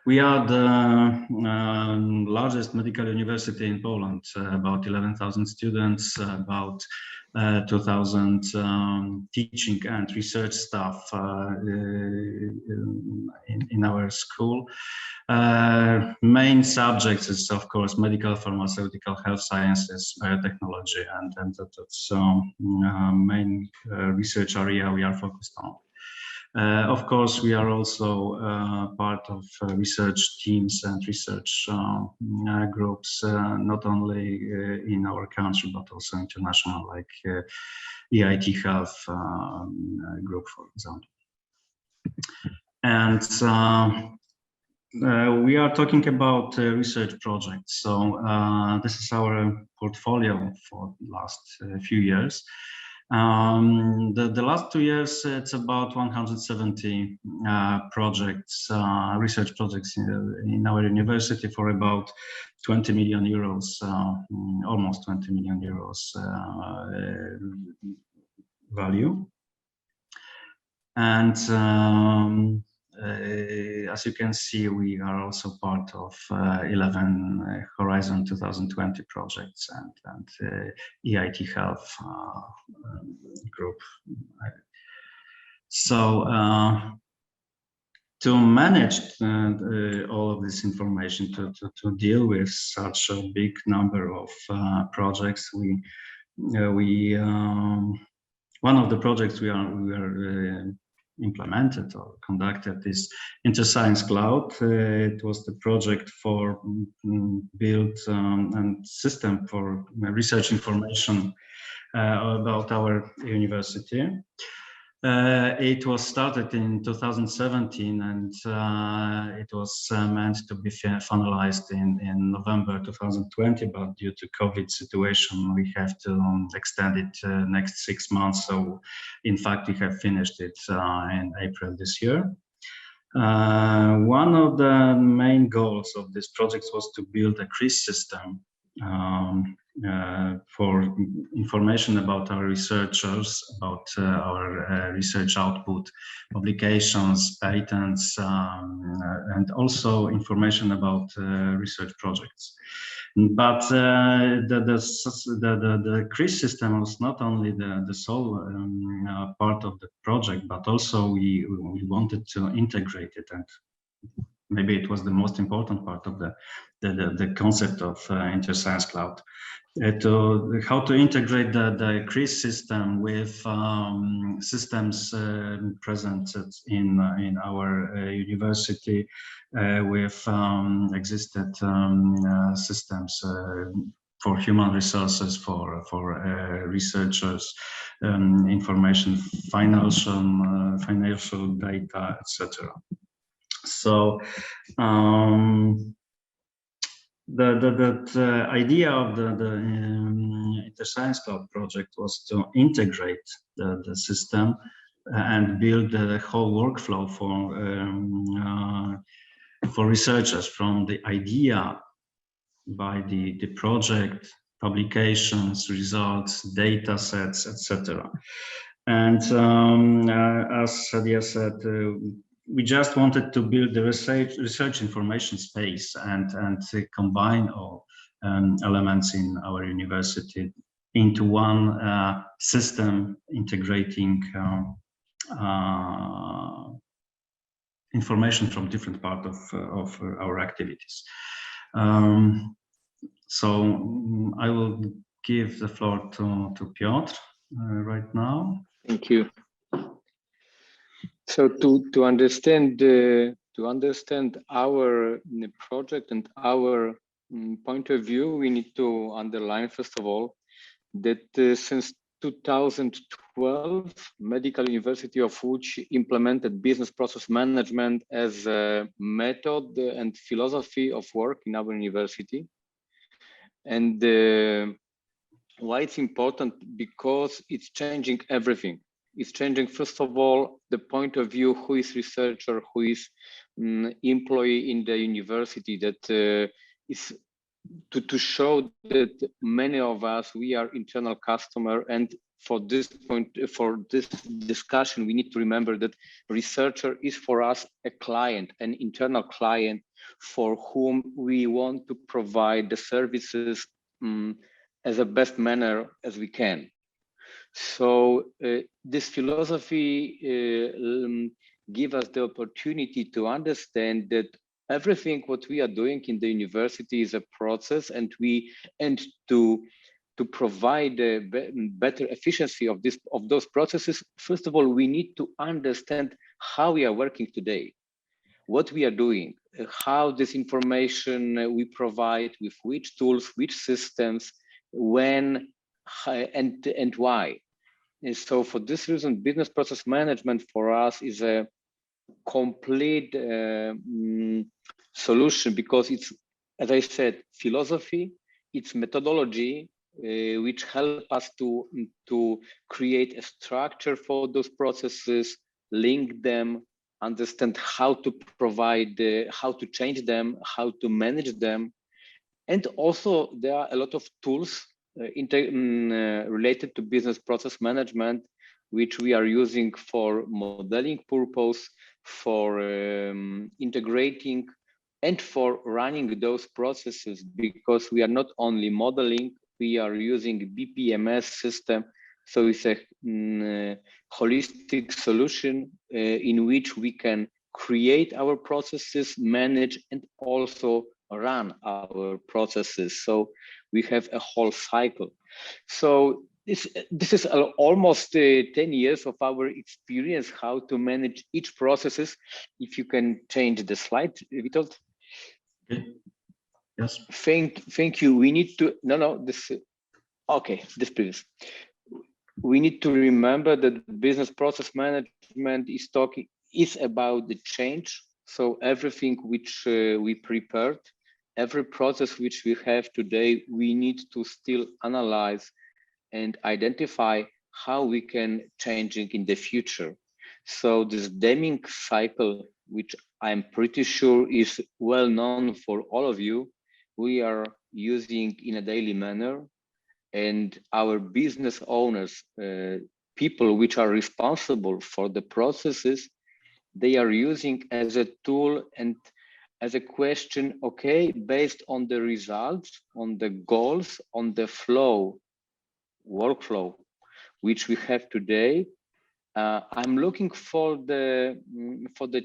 We are the largest medical university in Poland, about 11,000 students, about 2,000 teaching and research staff in our school. Main subjects is, of course, medical, pharmaceutical, health sciences, biotechnology, and that's main research area we are focused on. Of course, we are also part of research teams and research groups, not only in our country, but also international, like EIT Health group, for example. And we are talking about research projects. So this is our portfolio for the last few years. The last 2 years, it's about 170 projects, research projects in our university for about 20 million euros, almost 20 million euros value. And as you can see, we are also part of 11 Horizon 2020 projects and EIT Health group. So to manage all of this information, to deal with such a big number of projects, one of the projects we are implemented or conducted is InterScience Cloud. It was the project for build and system for research information about our university. It was started in 2017 and it was meant to be finalized in November 2020, but due to COVID situation, we have to extend it next 6 months. So in fact, we have finished it in April this year. One of the main goals of this project was to build a CRIS system for information about our researchers, about our research output, publications, patents, and also information about research projects. But the CRIS system was not only the sole part of the project, but also we wanted to integrate it, and maybe it was the most important part of the concept of InterScience Cloud. How to integrate the CRIS system with systems present in our university, with existed systems for human resources, for researchers, information, financial data, etc. So the idea of the InterScience Cloud project was to integrate the system and build the whole workflow for researchers, from the idea by the project, publications, results, data sets, etc. And as Sadia said, we just wanted to build the research information space and combine all elements in our university into one system, integrating information from different parts of our activities. So I will give the floor to Piotr right now. Thank you. So to understand our project and our point of view, we need to underline first of all that since 2012, Medical University of Łódź implemented business process management as a method and philosophy of work in our university. And why it's important? Because it's changing everything. It's changing, first of all, the point of view, who is researcher, who is employee in the university, that is to show that many of us, we are internal customer. And for this discussion, we need to remember that researcher is for us a client, an internal client for whom we want to provide the services as a best manner as we can. So this philosophy gives us the opportunity to understand that everything what we are doing in the university is a process, and to provide a better efficiency of those processes. First of all, we need to understand how we are working today, what we are doing, how this information we provide, with which tools, which systems, when, and why. And so for this reason, business process management for us is a complete solution, because it's, as I said, philosophy, it's methodology, which help us to create a structure for those processes, link them, understand how to provide, how to change them, how to manage them. And also there are a lot of tools related to business process management, which we are using for modeling purpose, for integrating, and for running those processes, because we are not only modeling, we are using BPMS system. So it's a holistic solution in which we can create our processes, manage, and also run our processes. So we have a whole cycle. So this is almost 10 years of our experience how to manage each processes. If you can change the slide, Witold. Okay. Yes. Thank you. We need to this previous. We need to remember that business process management is about the change. So everything which we prepared, every process which we have today, we need to still analyze and identify how we can change it in the future. So this Deming cycle, which I'm pretty sure is well known for all of you, we are using in a daily manner. and our business owners, people which are responsible for the processes, they are using as a tool and as a question, okay, based on the results, on the goals, on the flow, workflow, which we have today, I'm looking for the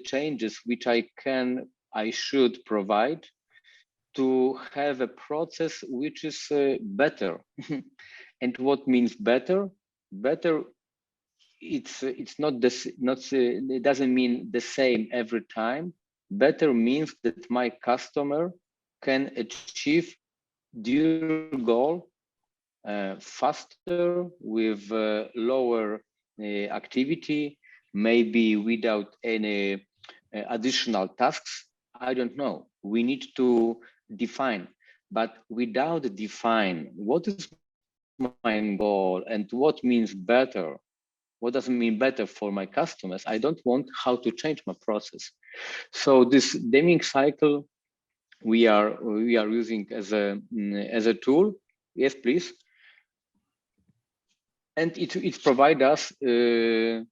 changes which I should provide to have a process which is better. And what means better? Better, it's not this, it doesn't mean the same every time. Better means that my customer can achieve their goal faster, with lower activity, maybe without any additional tasks. I don't know. We need to define, but without define what is my goal and what means better, what does it mean better for my customers, I don't want how to change my process. So this Deming cycle we are using as a tool. Yes, please. And it provides us to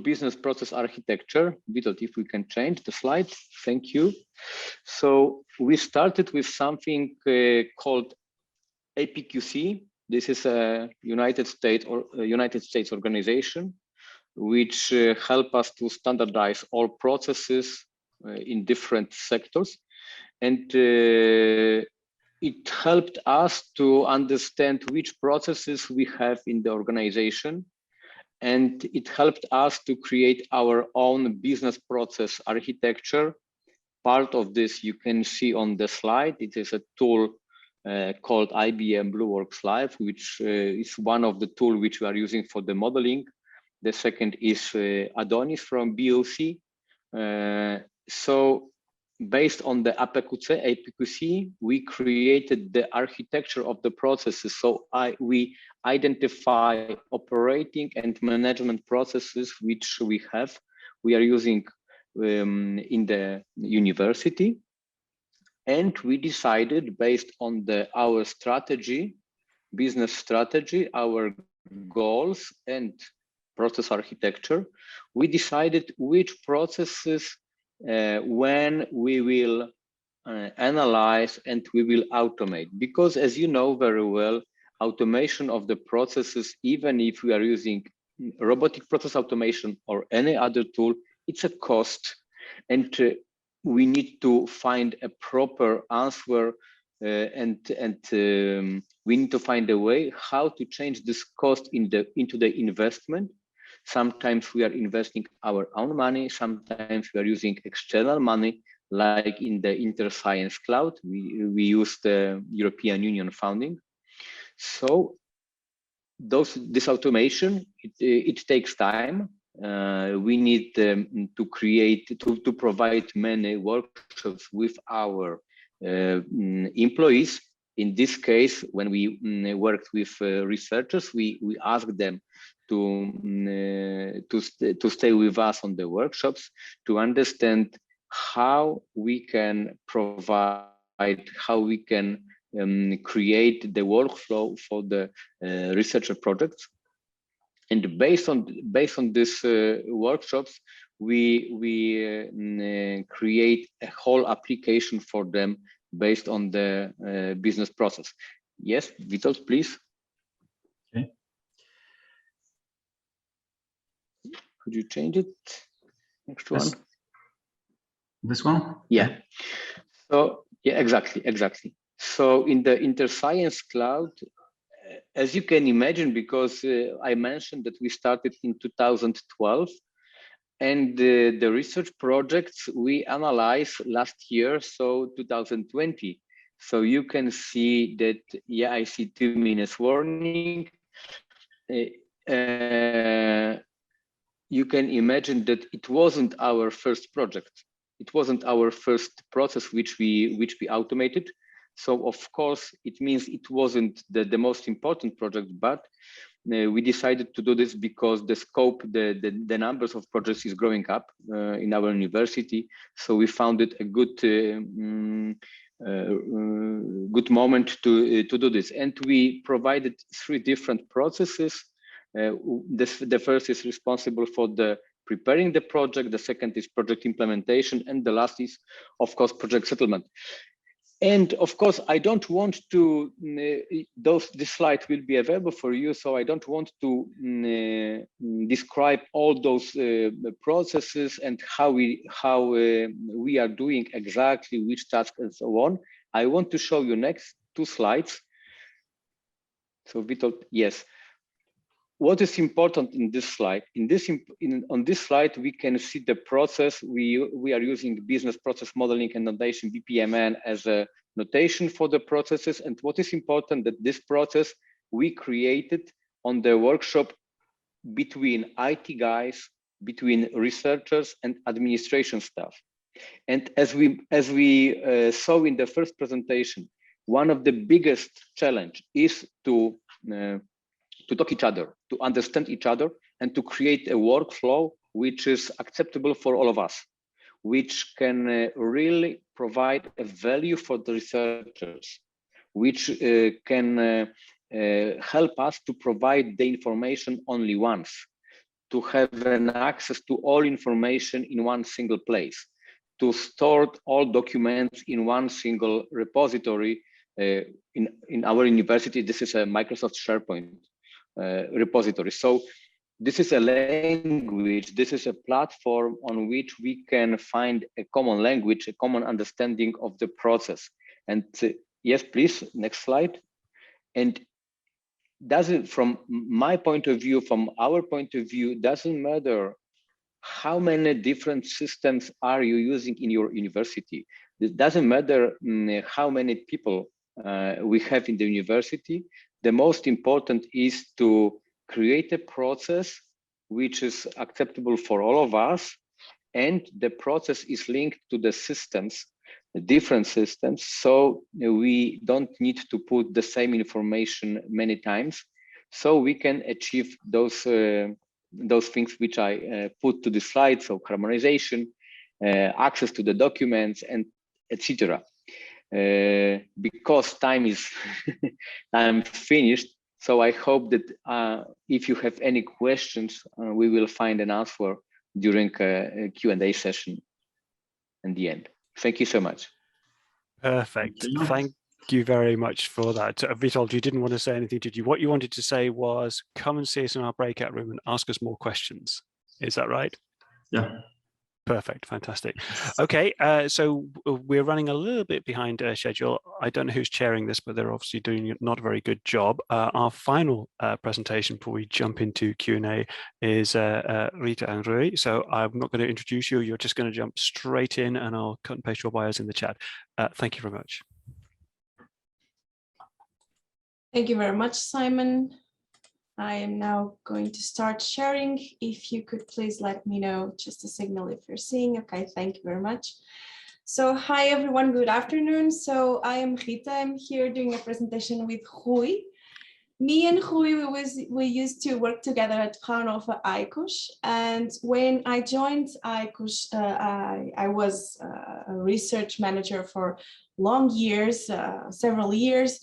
business process architecture. Witold, if we can change the slide, thank you. So we started with something called APQC. This is a United States organization which help us to standardize all processes in different sectors, and it helped us to understand which processes we have in the organization, and it helped us to create our own business process architecture. Part of this you can see on the slide. It is a tool called IBM BlueWorks Live, which is one of the tools which we are using for the modeling. The second is Adonis from BOC. So based on the APQC, we created the architecture of the processes. So we identify operating and management processes which we are using in the university. And we decided, based on our strategy, business strategy, our goals and process architecture, we decided which processes when we will analyze and we will automate. Because as you know very well, automation of the processes, even if we are using robotic process automation or any other tool, it's a cost. And we need to find a proper answer and we need to find a way how to change this cost into the investment. Sometimes we are investing our own money, sometimes we are using external money, like in the InterScience Cloud, we use the European Union funding. So this automation, it takes time. We need to provide many workshops with our employees. In this case, when we worked with researchers, we asked them to stay with us on the workshops to understand how we can provide, how we can create the workflow for the researcher projects. And based on these workshops, we create a whole application for them based on the business process. Yes, Witold, please. Okay. Could you change it? Next one. This one? Yeah. So yeah, exactly. So in the InterScience Cloud, as you can imagine, because I mentioned that we started in 2012, and the research projects we analyzed last year, so 2020. So you can see that, yeah, I see 2 minutes warning. You can imagine that it wasn't our first project. It wasn't our first process which we automated. So of course, it means it wasn't the most important project, but we decided to do this because the scope, the numbers of projects is growing up in our university. So we found it a good good moment to do this. And we provided 3 different processes. The first is responsible for the preparing the project, the second is project implementation, and the last is, of course, project settlement. And of course, I don't want to, this slide will be available for you, so I don't want to describe all those processes and how we are doing exactly which task and so on. I want to show you next 2 slides. So Witold, yes. What is important in this slide? On this slide, we can see the process. We are using business process modeling and notation, BPMN, as a notation for the processes. And what is important that this process we created on the workshop between IT guys, between researchers and administration staff. And as we saw in the first presentation, one of the biggest challenge is to talk each other, to understand each other, and to create a workflow which is acceptable for all of us, which can really provide a value for the researchers, which can help us to provide the information only once, to have an access to all information in one single place, to store all documents in one single repository. In our university, this is a Microsoft SharePoint repository. So this is a language, this is a platform on which we can find a common language, a common understanding of the process. And yes, please, next slide. And doesn't, from my point of view, from our point of view, doesn't matter how many different systems are you using in your university. It doesn't matter how many people we have in the university. The most important is to create a process which is acceptable for all of us, and the process is linked to the systems, the different systems, so we don't need to put the same information many times, so we can achieve those things which I put to the slide, so harmonization, access to the documents, and etc. Because time is I'm finished, so I hope that if you have any questions, we will find an answer during a Q&A session in the end. Thank you so much. Perfect. Thank you very much for that. Witold, you didn't want to say anything, did you? What you wanted to say was come and see us in our breakout room and ask us more questions. Is that right? Yeah. Perfect. Fantastic. Okay, so we're running a little bit behind schedule. I don't know who's chairing this, but they're obviously doing not a very good job. Our final presentation before we jump into Q&A is Rita and Rui. So I'm not going to introduce you. You're just going to jump straight in, and I'll cut and paste your bios in the chat. Thank you very much. Thank you very much, Simon. I am now going to start sharing. If you could please let me know, just a signal if you're seeing. Okay, thank you very much. So hi everyone, good afternoon. So I am Rita, I'm here doing a presentation with Rui. Me and Rui, we used to work together at Fraunhofer ICUS. And when I joined ICUS, I was a research manager for long years, several years.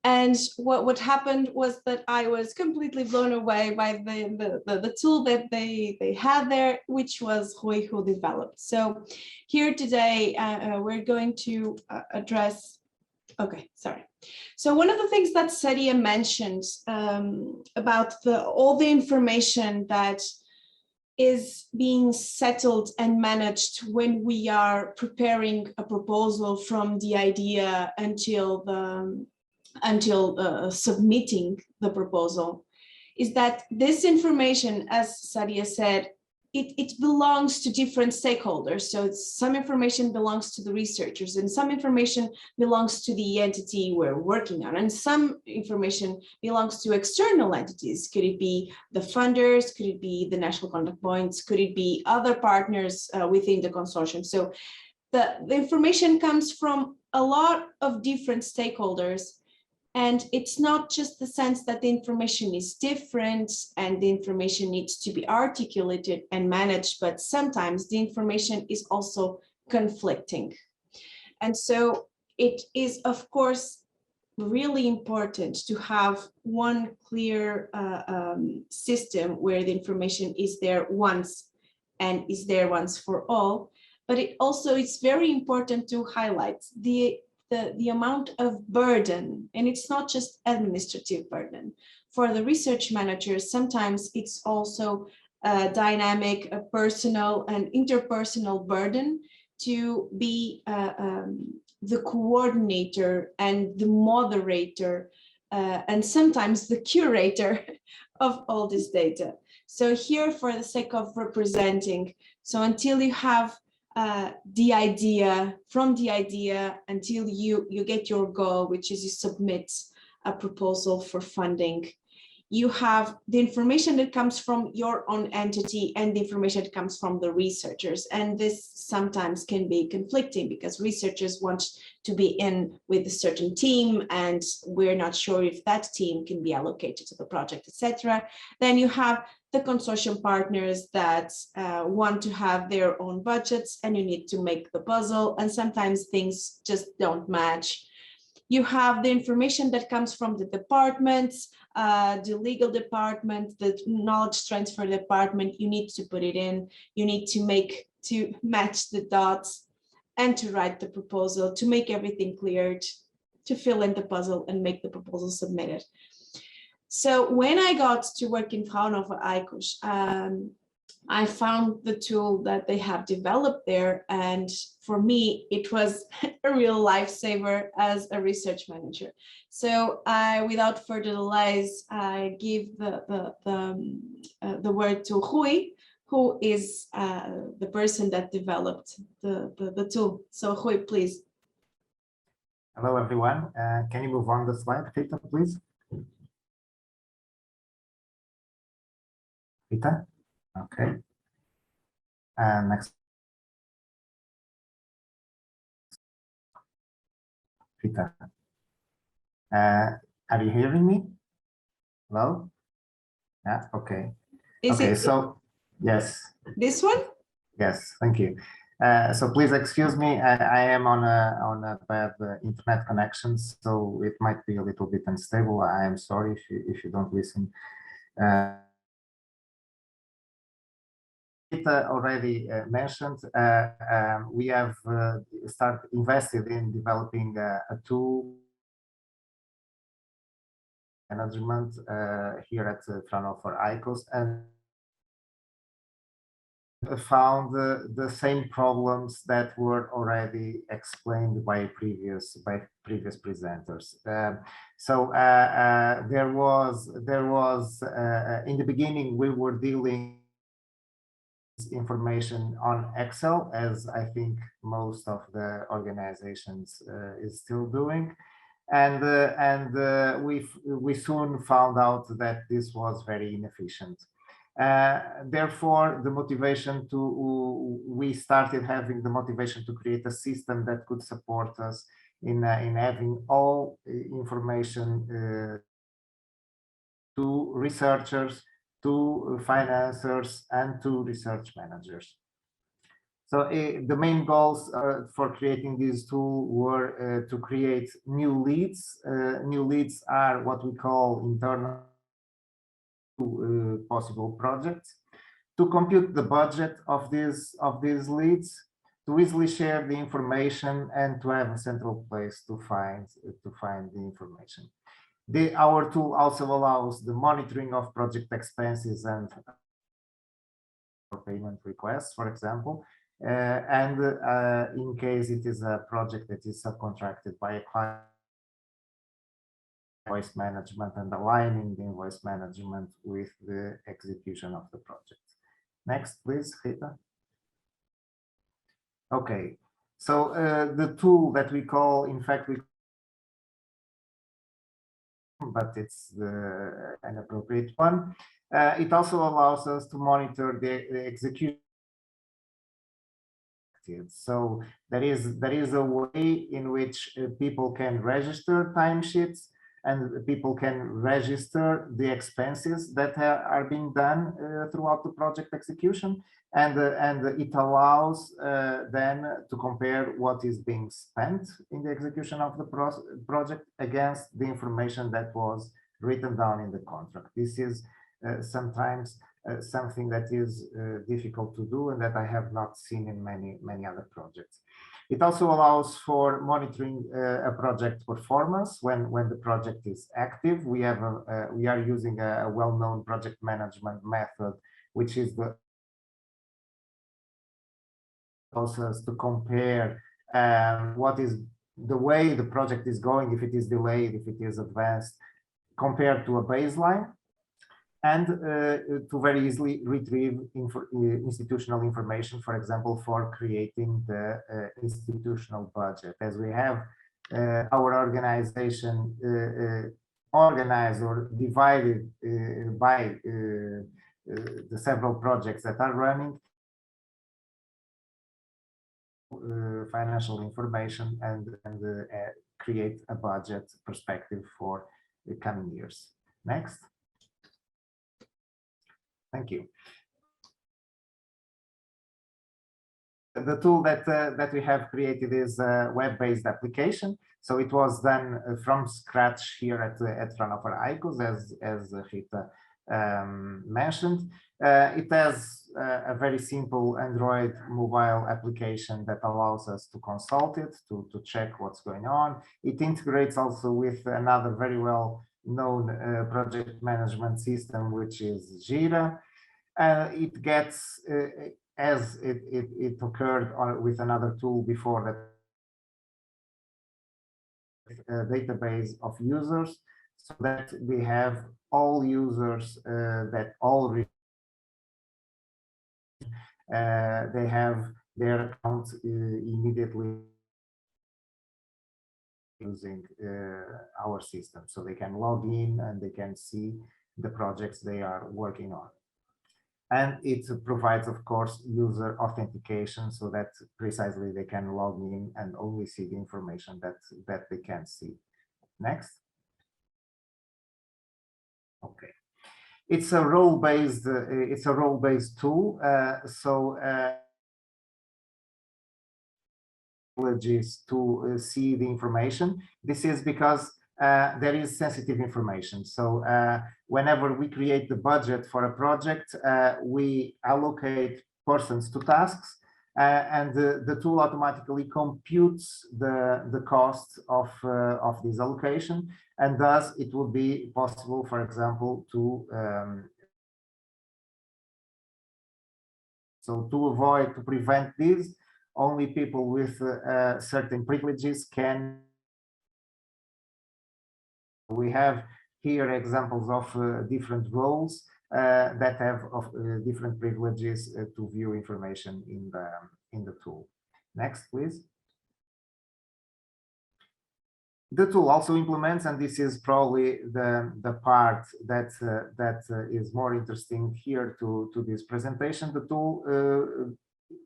And what happened was that I was completely blown away by the tool that they had there, which was Rui who developed. So here today, we're going to address, okay, sorry. So one of the things that Sadia mentioned about all the information that is being settled and managed when we are preparing a proposal from the idea until submitting the proposal, is that this information, as Sadia said, it belongs to different stakeholders. So some information belongs to the researchers, and some information belongs to the entity we're working on, and some information belongs to external entities. Could it be the funders? Could it be the national contact points? Could it be other partners within the consortium? So the information comes from a lot of different stakeholders. And it's not just the sense that the information is different and the information needs to be articulated and managed, but sometimes the information is also conflicting. And so it is, of course, really important to have one clear system where the information is there once and is there once for all. But it also is very important to highlight the amount of burden, and it's not just administrative burden. For the research managers, sometimes it's also a dynamic, a personal and interpersonal burden to be the coordinator and the moderator and sometimes the curator of all this data. So here, for the sake of representing, so until you have the idea, from the idea until you get your goal, which is you submit a proposal for funding, you have the information that comes from your own entity and the information that comes from the researchers. And this sometimes can be conflicting because researchers want to be in with a certain team and we're not sure if that team can be allocated to the project, etc. Then you have the consortium partners that want to have their own budgets and you need to make the puzzle, and sometimes things just don't match. You have the information that comes from the departments, the legal department, the knowledge transfer department. You need to put it in, you need to match the dots and to write the proposal, to make everything clear, to fill in the puzzle and make the proposal submitted. So when I got to work in Fraunhofer ICUS, I found the tool that they have developed there, and for me it was a real lifesaver as a research manager. So without further delays, I give the word to Rui, who is the person that developed the tool. So Rui, please. Hello everyone. Can you move on the slide, Rita, please? Rita? Okay. Next. Rita. Are you hearing me? Hello? Yeah, okay. Okay, so yes. This one? Yes, thank you. So please excuse me, I am on a bad internet connection, so it might be a little bit unstable. I am sorry if you don't listen. Already mentioned, we have invested in developing a tool management here at Fraunhofer ICUS, and found the same problems that were already explained by previous presenters. So there was in the beginning we were dealing information on Excel, as I think most of the organizations is still doing, and we soon found out that this was very inefficient. Therefore, we started having the motivation to create a system that could support us in having all information to researchers, to financiers, and to research managers. So the main goals for creating this tool were to create new leads. New leads are what we call internal possible projects, to compute the budget of these leads, to easily share the information, and to have a central place to find the information. Our tool also allows the monitoring of project expenses and payment requests, for example, and in case it is a project that is subcontracted by a client, invoice management and aligning the invoice management with the execution of the project. Next, please, Rita. Okay, so the tool that we call, in fact, but it's an appropriate one. It also allows us to monitor the execution. So there is a way in which people can register timesheets, and people can register the expenses that are being done throughout the project execution, and it allows then to compare what is being spent in the execution of the project against the information that was written down in the contract. This is sometimes something that is difficult to do and that I have not seen in many other projects. It also allows for monitoring a project performance when the project is active. We are using a well-known project management method, which is the process to compare what is the way the project is going, if it is delayed, if it is advanced, compared to a baseline, and to very easily retrieve institutional information, for example, for creating the institutional budget. As we have our organization organized or divided by the several projects that are running, financial information and create a budget perspective for the coming years. Next. Thank you. The tool that we have created is a web-based application. So it was done from scratch here at Fraunhofer ICOS, as Rita mentioned. It has a very simple Android mobile application that allows us to consult it, to check what's going on. It integrates also with another very well-known project management system, which is Jira. It gets, as it occurred with another tool before, that a database of users, so that we have all users that all they have their accounts immediately using our system, so they can log in and they can see the projects they are working on. And it provides, of course, user authentication, so that precisely they can log in and only see the information that they can see. Next. Okay. It's a role-based tool. To see the information. This is because there is sensitive information. So whenever we create the budget for a project, we allocate persons to tasks, and the tool automatically computes the cost of this allocation, and thus it will be possible, for example, to prevent this, only people with certain privileges can. We have here examples of different roles that have different privileges to view information in the tool. Next, please. The tool also implements, and this is probably the part that is more interesting here to this presentation. The tool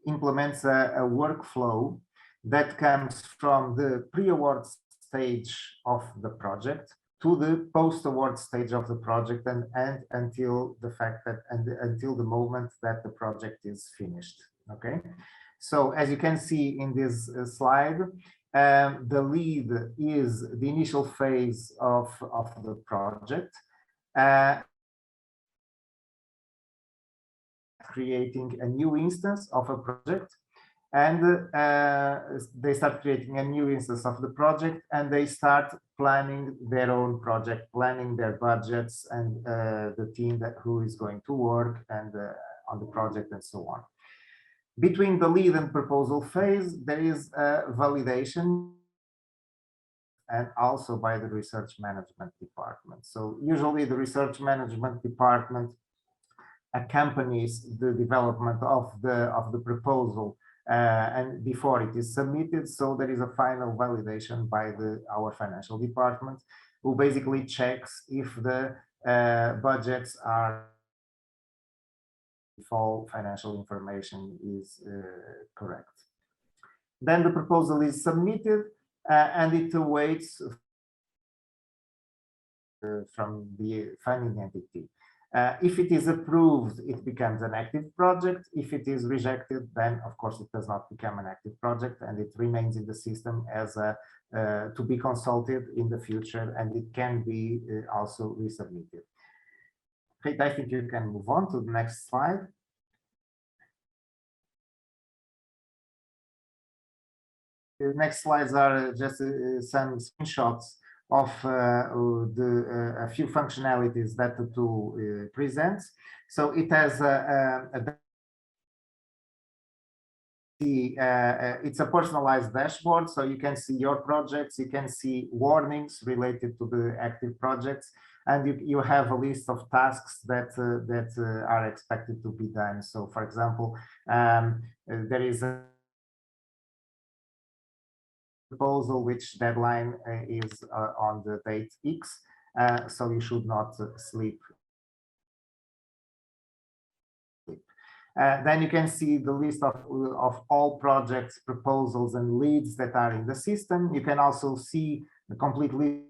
implements a workflow that comes from the pre-award stage of the project to the post-award stage of the project, and until the moment that the project is finished. Okay, so as you can see in this slide, the lead is the initial phase of the project, creating a new instance of a project, and they start creating a new instance of the project, and they start planning their own project, planning their budgets, and the team who is going to work and on the project, and so on. Between the lead and proposal phase, there is a validation, and also by the research management department. So usually the research management department accompanies the development of the proposal and before it is submitted. So there is a final validation by our financial department, who basically checks if the budgets are, if all financial information is correct. Then the proposal is submitted and it awaits from the funding entity. If it is approved, it becomes an active project. If it is rejected, then of course it does not become an active project, and it remains in the system as a to be consulted in the future, and it can be also resubmitted. Okay, I think you can move on to the next slide. The next slides are just some screenshots of a few functionalities that the tool presents. So it has it's a personalized dashboard, so you can see your projects, you can see warnings related to the active projects, and you have a list of tasks that are expected to be done. So, for example, there is a proposal which deadline is on the date X, so you should not sleep. Then you can see the list of all projects, proposals, and leads that are in the system. You can also see the complete list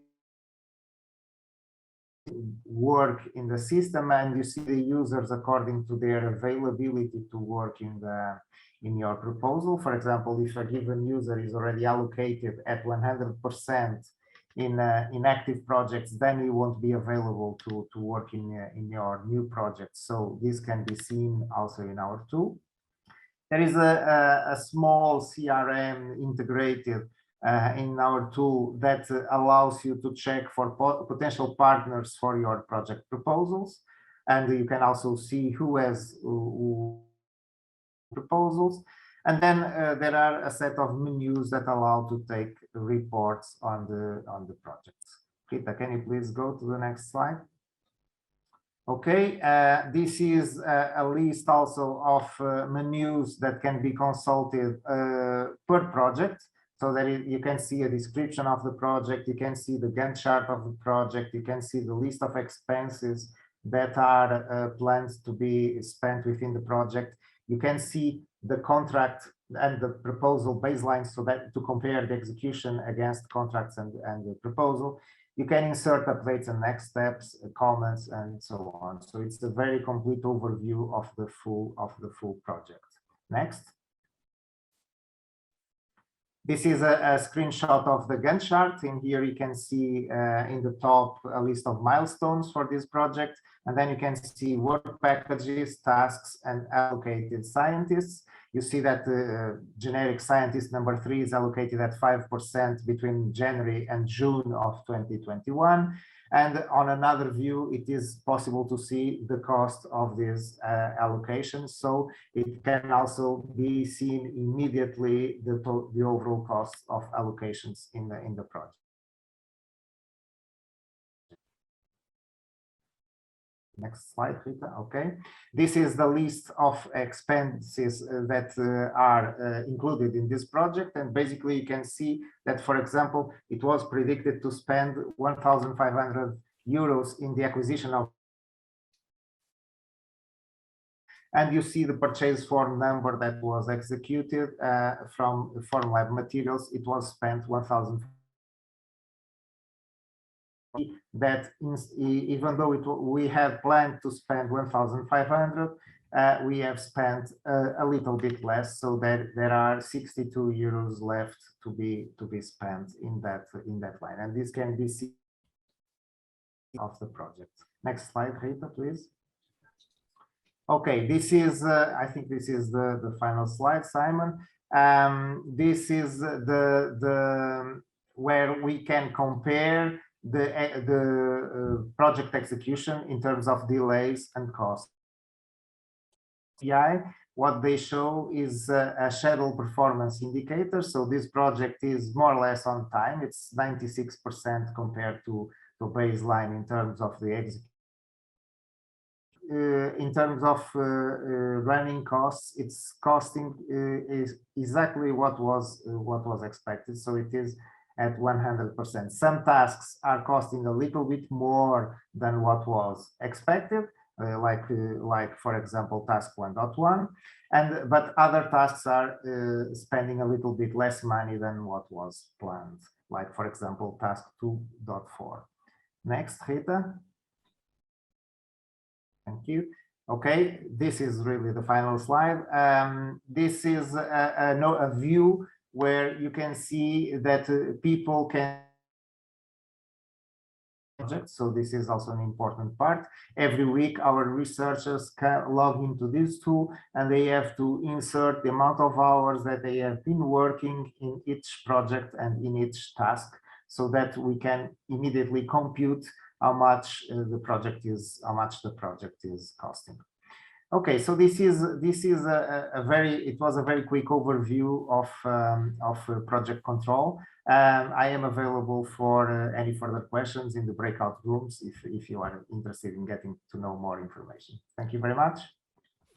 work in the system, and you see the users according to their availability to work in your proposal. For example, if a given user is already allocated at 100% in active projects, then you won't be available to work in your new project. So this can be seen also in our tool. There is a small CRM integrated in our tool that allows you to check for potential partners for your project proposals, and you can also see who has proposals. And then there are a set of menus that allow to take reports on the projects. Rita, can you please go to the next slide? Okay, this is a list also of menus that can be consulted per project. So that you can see a description of the project, you can see the Gantt chart of the project, you can see the list of expenses that are planned to be spent within the project. You can see the contract and the proposal baseline, so that to compare the execution against contracts and the proposal. You can insert updates and next steps, comments, and so on. So it's a very complete overview of the full project. Next. This is a screenshot of the Gantt chart. In here, you can see in the top a list of milestones for this project. And then you can see work packages, tasks, and allocated scientists. You see that generic scientist number 3 is allocated at 5% between January and June of 2021. And on another view, it is possible to see the cost of this allocation. So it can also be seen immediately the overall cost of allocations in the project. Next slide, Rita. Okay. This is the list of expenses that are included in this project. And basically you can see that, for example, it was predicted to spend 1,500 euros in the acquisition of. And you see the purchase form number that was executed from Form Lab materials. It was spent 1,000. That even though we had planned to spend 1,500, we have spent a little bit less, so that there are 62 euros left to be spent in that line, and this can be seen of the project. Next slide, Rita, please. Okay, this is I think this is the final slide, Simon. This is the where we can compare the project execution in terms of delays and costs. What they show is a schedule performance indicator. So this project is more or less on time. It's 96% compared to baseline in terms of the execution. In terms of running costs, it's costing is exactly what was expected. So it is at 100%. Some tasks are costing a little bit more than what was expected, like for example, task 1.1, but other tasks are spending a little bit less money than what was planned, like for example, task 2.4. Next, Rita. Thank you. Okay, this is really the final slide. This is a view where you can see that people can project. So this is also an important part. Every week, our researchers can log into this tool and they have to insert the amount of hours that they have been working in each project and in each task, so that we can immediately compute how much the project is costing. Okay, so this is a very quick overview of project control. I am available for any further questions in the breakout rooms if you are interested in getting to know more information. Thank you very much.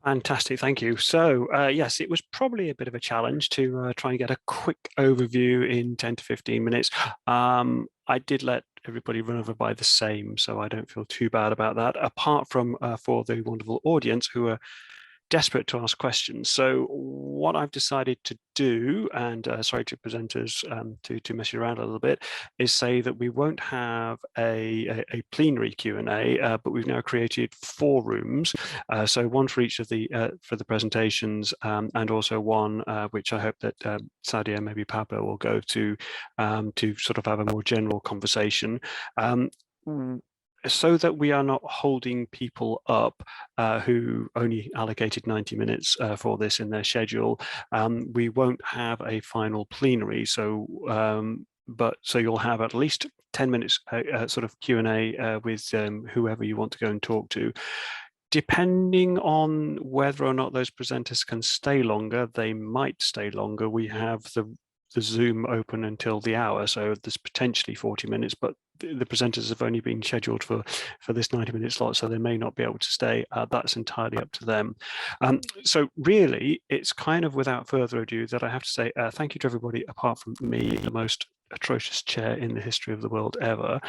Fantastic, thank you. So yes, it was probably a bit of a challenge to try and get a quick overview in 10 to 15 minutes. I did let everybody run over by the same, so I don't feel too bad about that, apart from for the wonderful audience who are desperate to ask questions. So what I've decided to do, and sorry to presenters to mess you around a little bit, is say that we won't have a plenary Q&A, but we've now created 4 rooms. So one for each of the for the presentations, and also one which I hope that Sadia, maybe Pablo, will go to sort of have a more general conversation. So that we are not holding people up who only allocated 90 minutes for this in their schedule, we won't have a final plenary. So, so you'll have at least 10 minutes sort of Q&A with whoever you want to go and talk to. Depending on whether or not those presenters can stay longer, they might stay longer. We have the Zoom open until the hour, so there's potentially 40 minutes, but the presenters have only been scheduled for this 90-minute slot, so they may not be able to stay. That's entirely up to them. So really, it's kind of without further ado that I have to say thank you to everybody, apart from me, the most atrocious chair in the history of the world ever.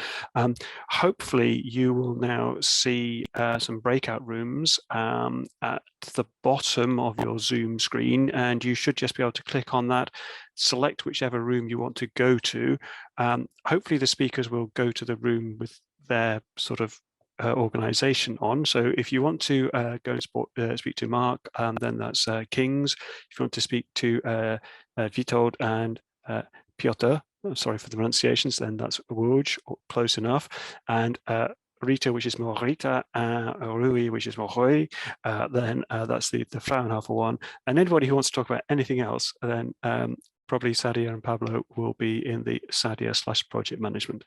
Hopefully you will now see some breakout rooms at the bottom of your Zoom screen, and you should just be able to click on that, select whichever room you want to go to. Hopefully the speakers will go to the room with their sort of organization on. So if you want to go and speak to Mark, then that's Kings. If you want to speak to Witold and Piotr, sorry for the pronunciations, then that's Łódź, close enough. And Rita, which is more Rita, Rui, which is more Rui, then that's the Fraunhofer one. And anybody who wants to talk about anything else, then probably Sadia and Pablo will be in the Sadia/project management.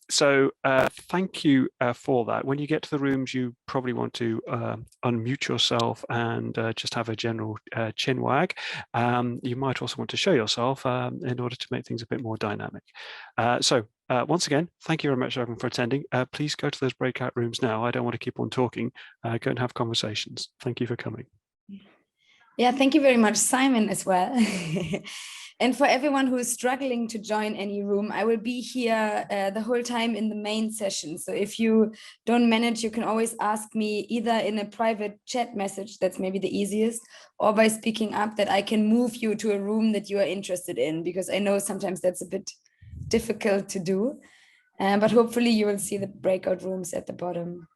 So thank you for that. When you get to the rooms, you probably want to unmute yourself and just have a general chin wag. You might also want to show yourself in order to make things a bit more dynamic. So once again, thank you very much, everyone, for attending. Please go to those breakout rooms now. I don't want to keep on talking. Go and have conversations. Thank you for coming. Yeah, thank you very much, Simon, as well. And for everyone who is struggling to join any room, I will be here the whole time in the main session. So if you don't manage, you can always ask me either in a private chat message, that's maybe the easiest, or by speaking up that I can move you to a room that you are interested in, because I know sometimes that's a bit difficult to do. But hopefully you will see the breakout rooms at the bottom.